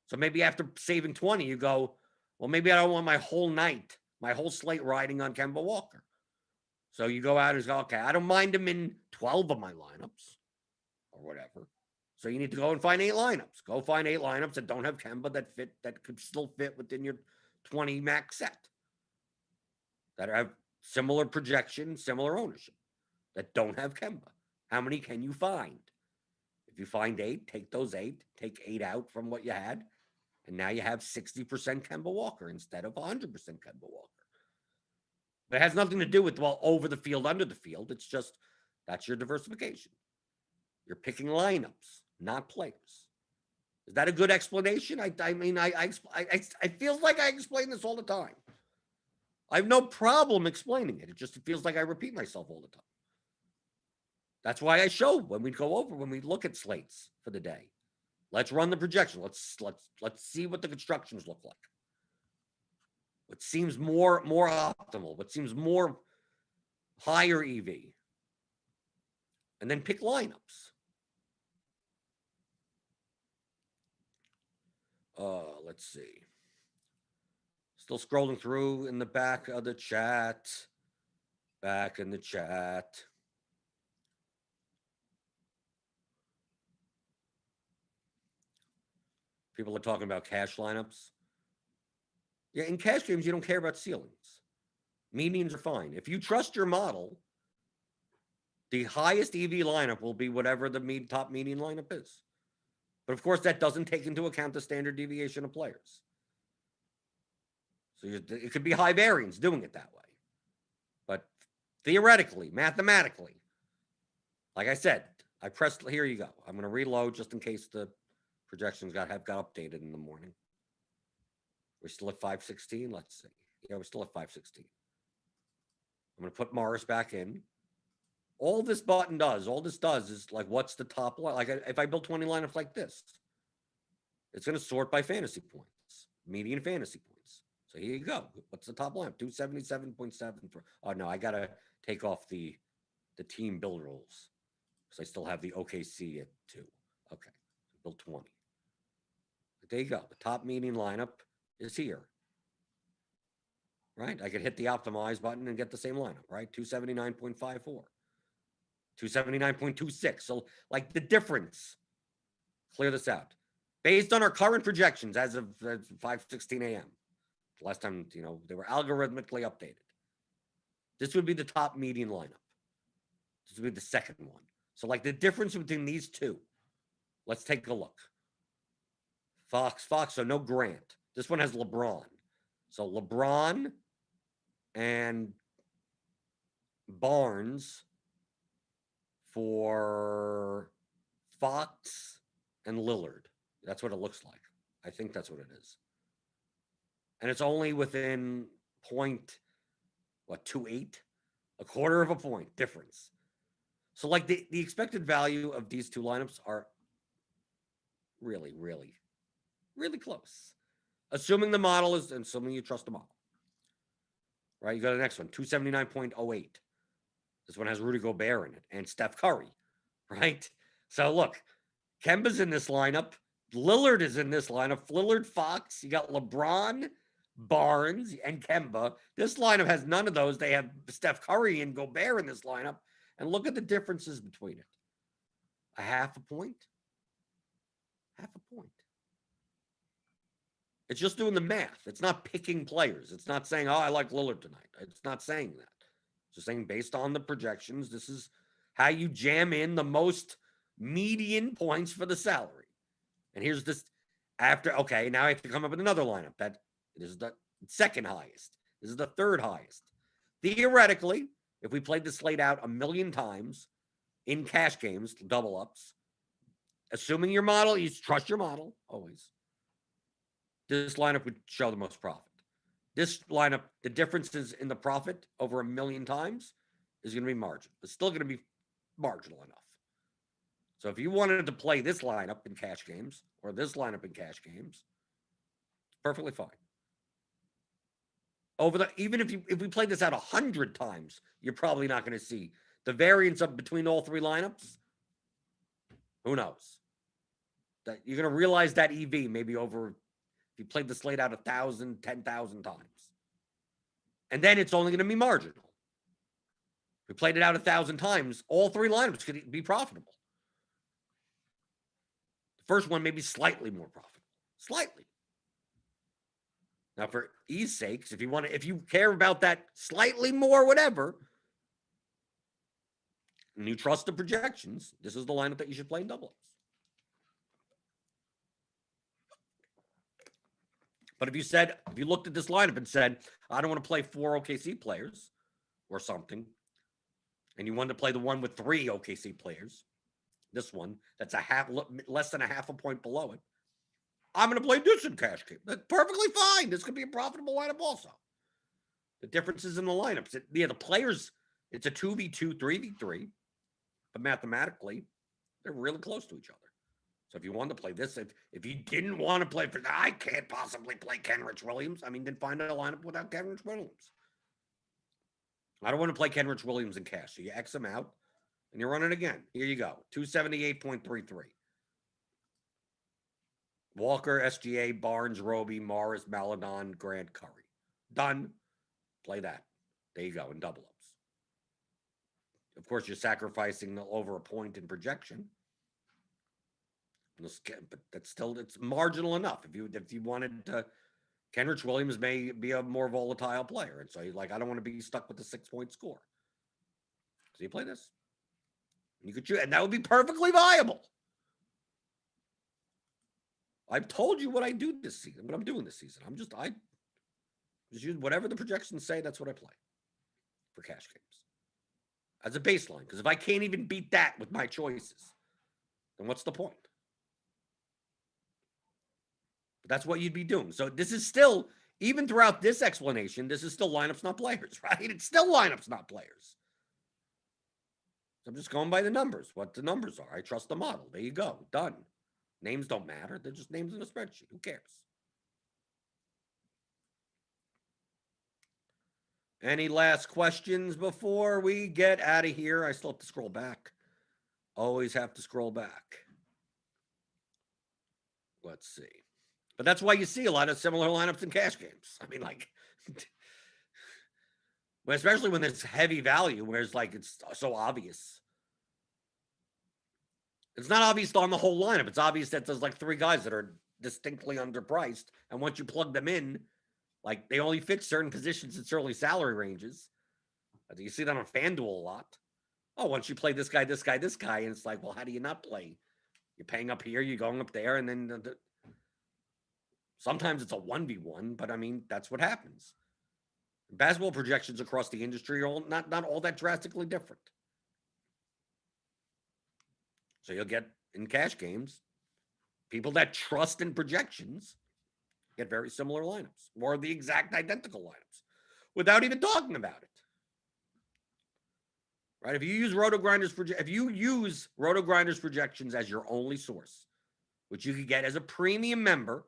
So maybe after saving 20, you go, well, maybe I don't want my whole night, my whole slate riding on Kemba Walker. So you go out and go, okay, I don't mind him in 12 of my lineups or whatever. So you need to go and find 8 lineups. Go find 8 lineups that don't have Kemba that could still fit within your 20 max set, that have similar projection, similar ownership, that don't have Kemba. How many can you find? If you find 8, take those 8, take 8 out from what you had, and now you have 60% Kemba Walker instead of 100% Kemba Walker. But it has nothing to do with, well, over the field, under the field. It's just, that's your diversification. You're picking lineups, not players. Is that a good explanation? I feel like I explain this all the time. I have no problem explaining it. It feels like I repeat myself all the time. That's why I show when we look at slates for the day. Let's run the projection. Let's see what the constructions look like. What seems more optimal? What seems more higher EV? And then pick lineups. Let's see. Still scrolling through in the back of the chat. Back in the chat. People are talking about cash lineups. Yeah, in cash games, you don't care about ceilings. Medians are fine. If you trust your model, The highest EV lineup will be whatever the top median lineup is. But of course, that doesn't take into account the standard deviation of players. So it could be high variance doing it that way. But theoretically, mathematically, like I said, I pressed, here you go. I'm going to reload just in case the projections got updated in the morning. We're still at 516. Let's see. Yeah, we're still at 516. I'm going to put Morris back in. All this does is like, what's the top line? Like, if I build 20 lineups like this, it's going to sort by fantasy points, median fantasy points. So here you go. What's the top line? 277.7. Oh, no, I got to take off the team build rules because I still have the OKC at 2. Okay, build 20. But there you go. The top median lineup is here. Right? I could hit the optimize button and get the same lineup, right? 279.54. 279.26. So, like, the difference, clear this out. Based on our current projections as of 5:16 a.m., last time, they were algorithmically updated. This would be the top median lineup. This would be the second one. So, like, the difference between these two, let's take a look. Fox, so no Grant. This one has LeBron. So, LeBron and Barnes for Fox and Lillard. That's what it looks like. I think that's what it is. And it's only within 0.28? A quarter of a point difference. So, like, the expected value of these two lineups are really, really, really close. Assuming you trust the model. Right? You go to the next one, 279.08. This one has Rudy Gobert in it and Steph Curry, right? So look, Kemba's in this lineup. Lillard is in this lineup. Lillard, Fox. You got LeBron, Barnes, and Kemba. This lineup has none of those. They have Steph Curry and Gobert in this lineup. And look at the differences between it. A half a point. Half a point. It's just doing the math. It's not picking players. It's not saying, oh, I like Lillard tonight. It's not saying that. It's just saying based on the projections, this is how you jam in the most median points for the salary. And here's this okay, now I have to come up with another lineup. This is the second highest. This is the third highest. Theoretically, if we played the slate out 1,000,000 times in cash games, double ups, assuming your model, you trust your model always, this lineup would show the most profit. This lineup, the differences in the profit over 1,000,000 times is going to be marginal. It's still going to be marginal enough. So if you wanted to play this lineup in cash games or this lineup in cash games, it's perfectly fine. Even if we played this out 100 times, you're probably not going to see the variance between all three lineups. Who knows? That you're going to realize that EV maybe over, if you played the slate out 1,000, 10,000 times. And then it's only going to be marginal. If we played it out 1,000 times, all three lineups could be profitable. The first one may be slightly more profitable. Slightly. Now, for ease sakes, if you care about that slightly more, whatever, and you trust the projections, this is the lineup that you should play in double ups. But if you looked at this lineup and said, I don't want to play 4 OKC players or something, and you wanted to play the one with 3 OKC players, this one that's less than a half a point below it, I'm going to play this in cash game. That's perfectly fine. This could be a profitable lineup also. The differences in the lineups. The players, it's a 2v2, 3v3, but mathematically, they're really close to each other. So if you wanted to play this, if you didn't want to play I can't possibly play Kenrich Williams. Then find a lineup without Kenrich Williams. I don't want to play Kenrich Williams in cash. So you X them out, and you run it again. Here you go, 278.33. Walker, SGA, Barnes, Roby, Morris, Maladon, Grant, Curry. Done. Play that. There you go, in double ups. Of course, you're sacrificing over a point in projection. But that's still, it's marginal enough. If you wanted to, Kenrich Williams may be a more volatile player. And so you're like, I don't want to be stuck with the 6-point score. So you play this. You could choose, and that would be perfectly viable. I've told you what I do this season, what I'm doing this season. I just use whatever the projections say. That's what I play for cash games as a baseline. Because if I can't even beat that with my choices, then what's the point? But that's what you'd be doing. So this is still, even throughout this explanation, this is still lineups, not players, right? It's still lineups, not players. So I'm just going by the numbers, what the numbers are. I trust the model. There you go. Done. Names don't matter. They're just names in a spreadsheet. Who cares? Any last questions before we get out of here? I still have to scroll back. Always have to scroll back. Let's see. But that's why you see a lot of similar lineups in cash games. I mean, like, especially when there's heavy value, where it's like it's so obvious. It's not obvious on the whole lineup. It's obvious that there's like 3 guys that are distinctly underpriced. And once you plug them in, like they only fit certain positions in certain salary ranges. You see that on FanDuel a lot. Oh, once you play this guy, this guy, this guy, and it's like, well, how do you not play? You're paying up here, you're going up there, and then sometimes it's a 1v1, but I mean, that's what happens. Basketball projections across the industry are all not all that drastically different. So you'll get, in cash games, people that trust in projections get very similar lineups, or the exact identical lineups, without even talking about it. Right? If you use RotoGrinders projections as your only source, which you could get as a premium member,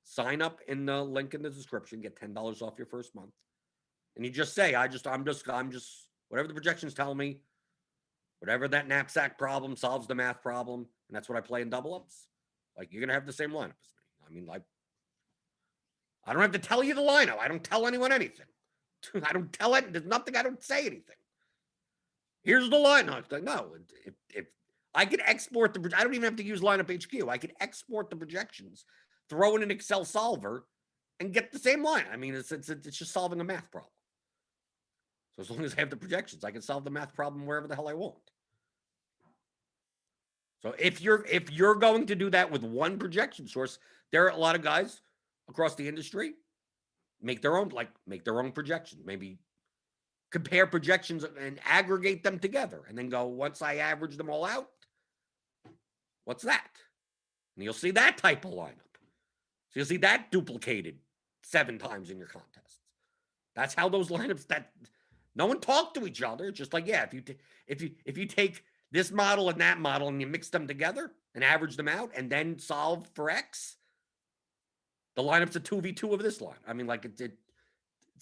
sign up in the link in the description, get $10 off your first month. And you just say, I'm just whatever the projections tell me, whatever that knapsack problem solves the math problem, and that's what I play in double ups. Like, you're gonna have the same lineup as me. I mean, like, I don't have to tell you the lineup. I don't tell anyone anything. I don't tell it. There's nothing. I don't say anything. Here's the lineup. Like, no, if I could export I don't even have to use lineup HQ. I could export the projections, throw in an Excel solver, and get the same line. I mean, it's just solving a math problem. So as long as I have the projections, I can solve the math problem wherever the hell I want. So if you're going to do that with one projection source, there are a lot of guys across the industry make their own projections. Maybe compare projections and aggregate them together, and then go, once I average them all out, what's that? And you'll see that type of lineup. So you'll see that duplicated 7 times in your contests. That's how those lineups, that no one talked to each other. It's just like, yeah, if you take this model and that model and you mix them together and average them out and then solve for X, the lineup's a 2v2 of this line. I mean, like, it's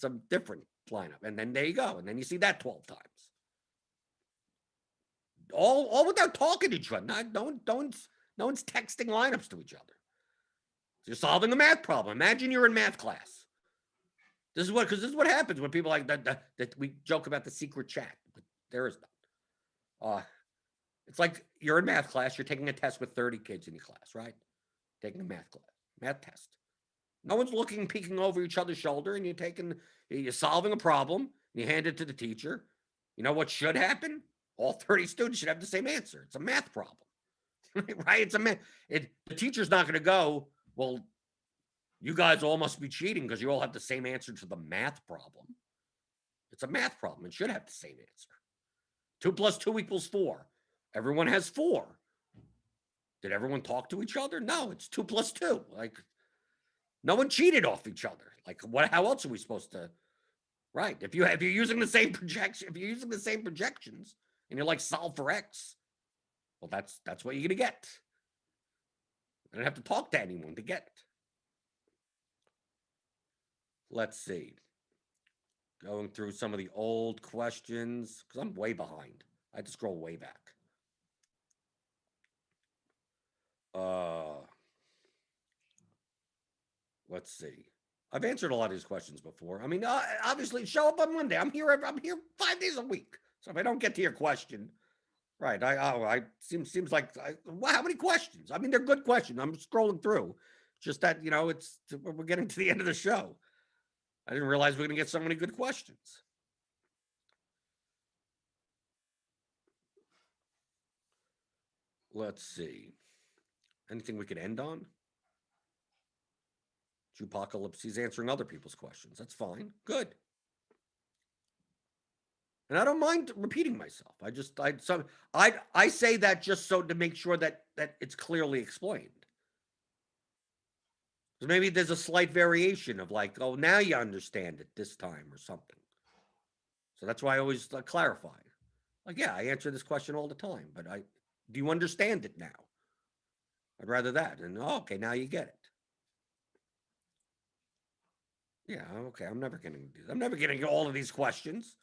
a different lineup. And then there you go. And then you see that 12 times. All without talking to each other. No one's texting lineups to each other. So you're solving a math problem. Imagine you're in math class. This is what happens when people like that we joke about the secret chat, but there is none. It's like you're in math class, you're taking a test with 30 kids in your class, right? Taking a math test. No one's peeking over each other's shoulder, and you're solving a problem, and you hand it to the teacher. You know what should happen? All 30 students should have the same answer. It's a math problem, right? The teacher's not going to go, well, you guys all must be cheating because you all have the same answer to the math problem. It's a math problem. It should have the same answer. 2 + 2 = 4. Everyone has 4. Did everyone talk to each other? No, it's 2 + 2. Like, no one cheated off each other. Like, how else are we supposed to? Right. If you're using the same projection, if you're using the same projections and you're like, solve for X, well, that's what you're gonna get. I don't have to talk to anyone to get it. Let's see. Going through some of the old questions, because I'm way behind. I had to scroll way back. Let's see. I've answered a lot of these questions before. I mean, obviously, show up on Monday. I'm here 5 days a week. So if I don't get to your question, right? Seems like how many questions? I mean, they're good questions. I'm scrolling through. Just that, we're getting to the end of the show. I didn't realize we we're going to get so many good questions. Let's see. Anything we could end on? Jupocalypse, he's answering other people's questions. That's fine. Good. And I don't mind repeating myself. I say that just so to make sure that it's clearly explained. Because maybe there's a slight variation of like, oh, now you understand it this time or something. So that's why I always clarify. Like, yeah, I answer this question all the time, but do you understand it now? I'd rather that. And okay, now you get it. Yeah, okay. I'm never getting all of these questions.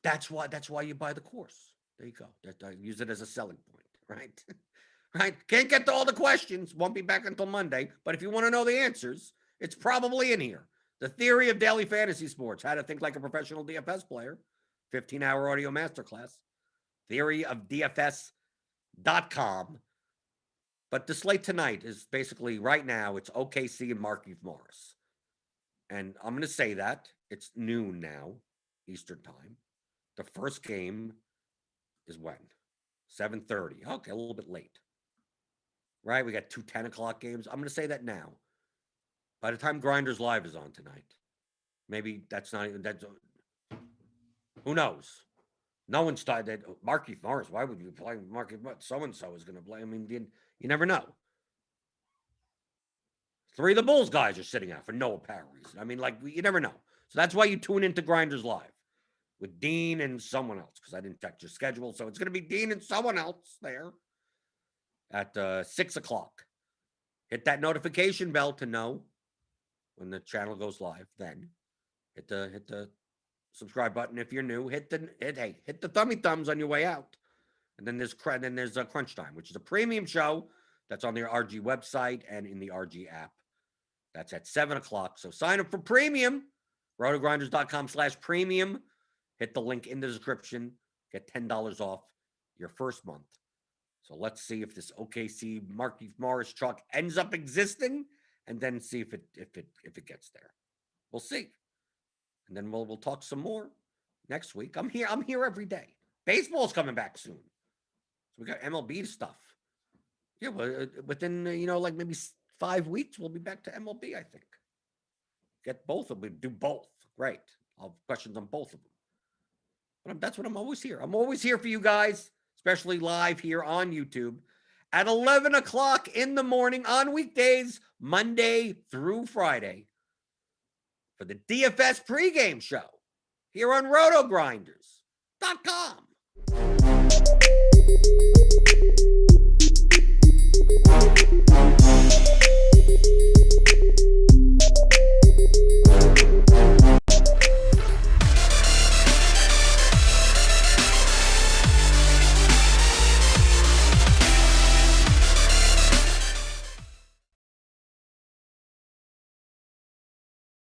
That's why you buy the course. There you go. I use it as a selling point, right? Right? Can't get to all the questions. Won't be back until Monday. But if you want to know the answers, it's probably in here. The Theory of Daily Fantasy Sports, How to Think Like a Professional DFS Player, 15-hour audio masterclass, theoryofdfs.com. But the slate tonight is basically right now, it's OKC and Markieff Morris. And I'm going to say that. It's noon now, Eastern time. The first game is when? 7:30. Okay, a little bit late. Right? We got 2 10 o'clock games. I'm going to say that now. By the time Grinders Live is on tonight, maybe that's not even, who knows? No one started. Markieff Morris, why would you play Markieff? So-and-so is going to play. I mean, you never know. 3 of the Bulls guys are sitting out for no apparent reason. I mean, like, you never know. So that's why you tune into Grinders Live with Dean and someone else, because I didn't check your schedule. So it's going to be Dean and someone else there at 6 o'clock. Hit that notification bell to know when the channel goes live. Then hit the subscribe button if you're new. Hit the thumbs on your way out. And then there's Crunch Time, which is a premium show that's on the RG website and in the RG app. That's at 7 o'clock. So sign up for premium. RotoGrinders.com/premium. Hit the link in the description. Get $10 off your first month. So let's see if this OKC Markieff Morris truck ends up existing, and then see if it gets there. We'll see. And then we'll talk some more next week. I'm here every day. Baseball's coming back soon. So we got MLB stuff. Yeah, well, within like maybe 5 weeks, we'll be back to MLB, I think. Get both of them. Do both. Great. I'll have questions on both of them. But that's what I'm always here. I'm always here for you guys, especially live here on YouTube at 11 o'clock in the morning on weekdays, Monday through Friday, for the DFS pregame show here on RotoGrinders.com.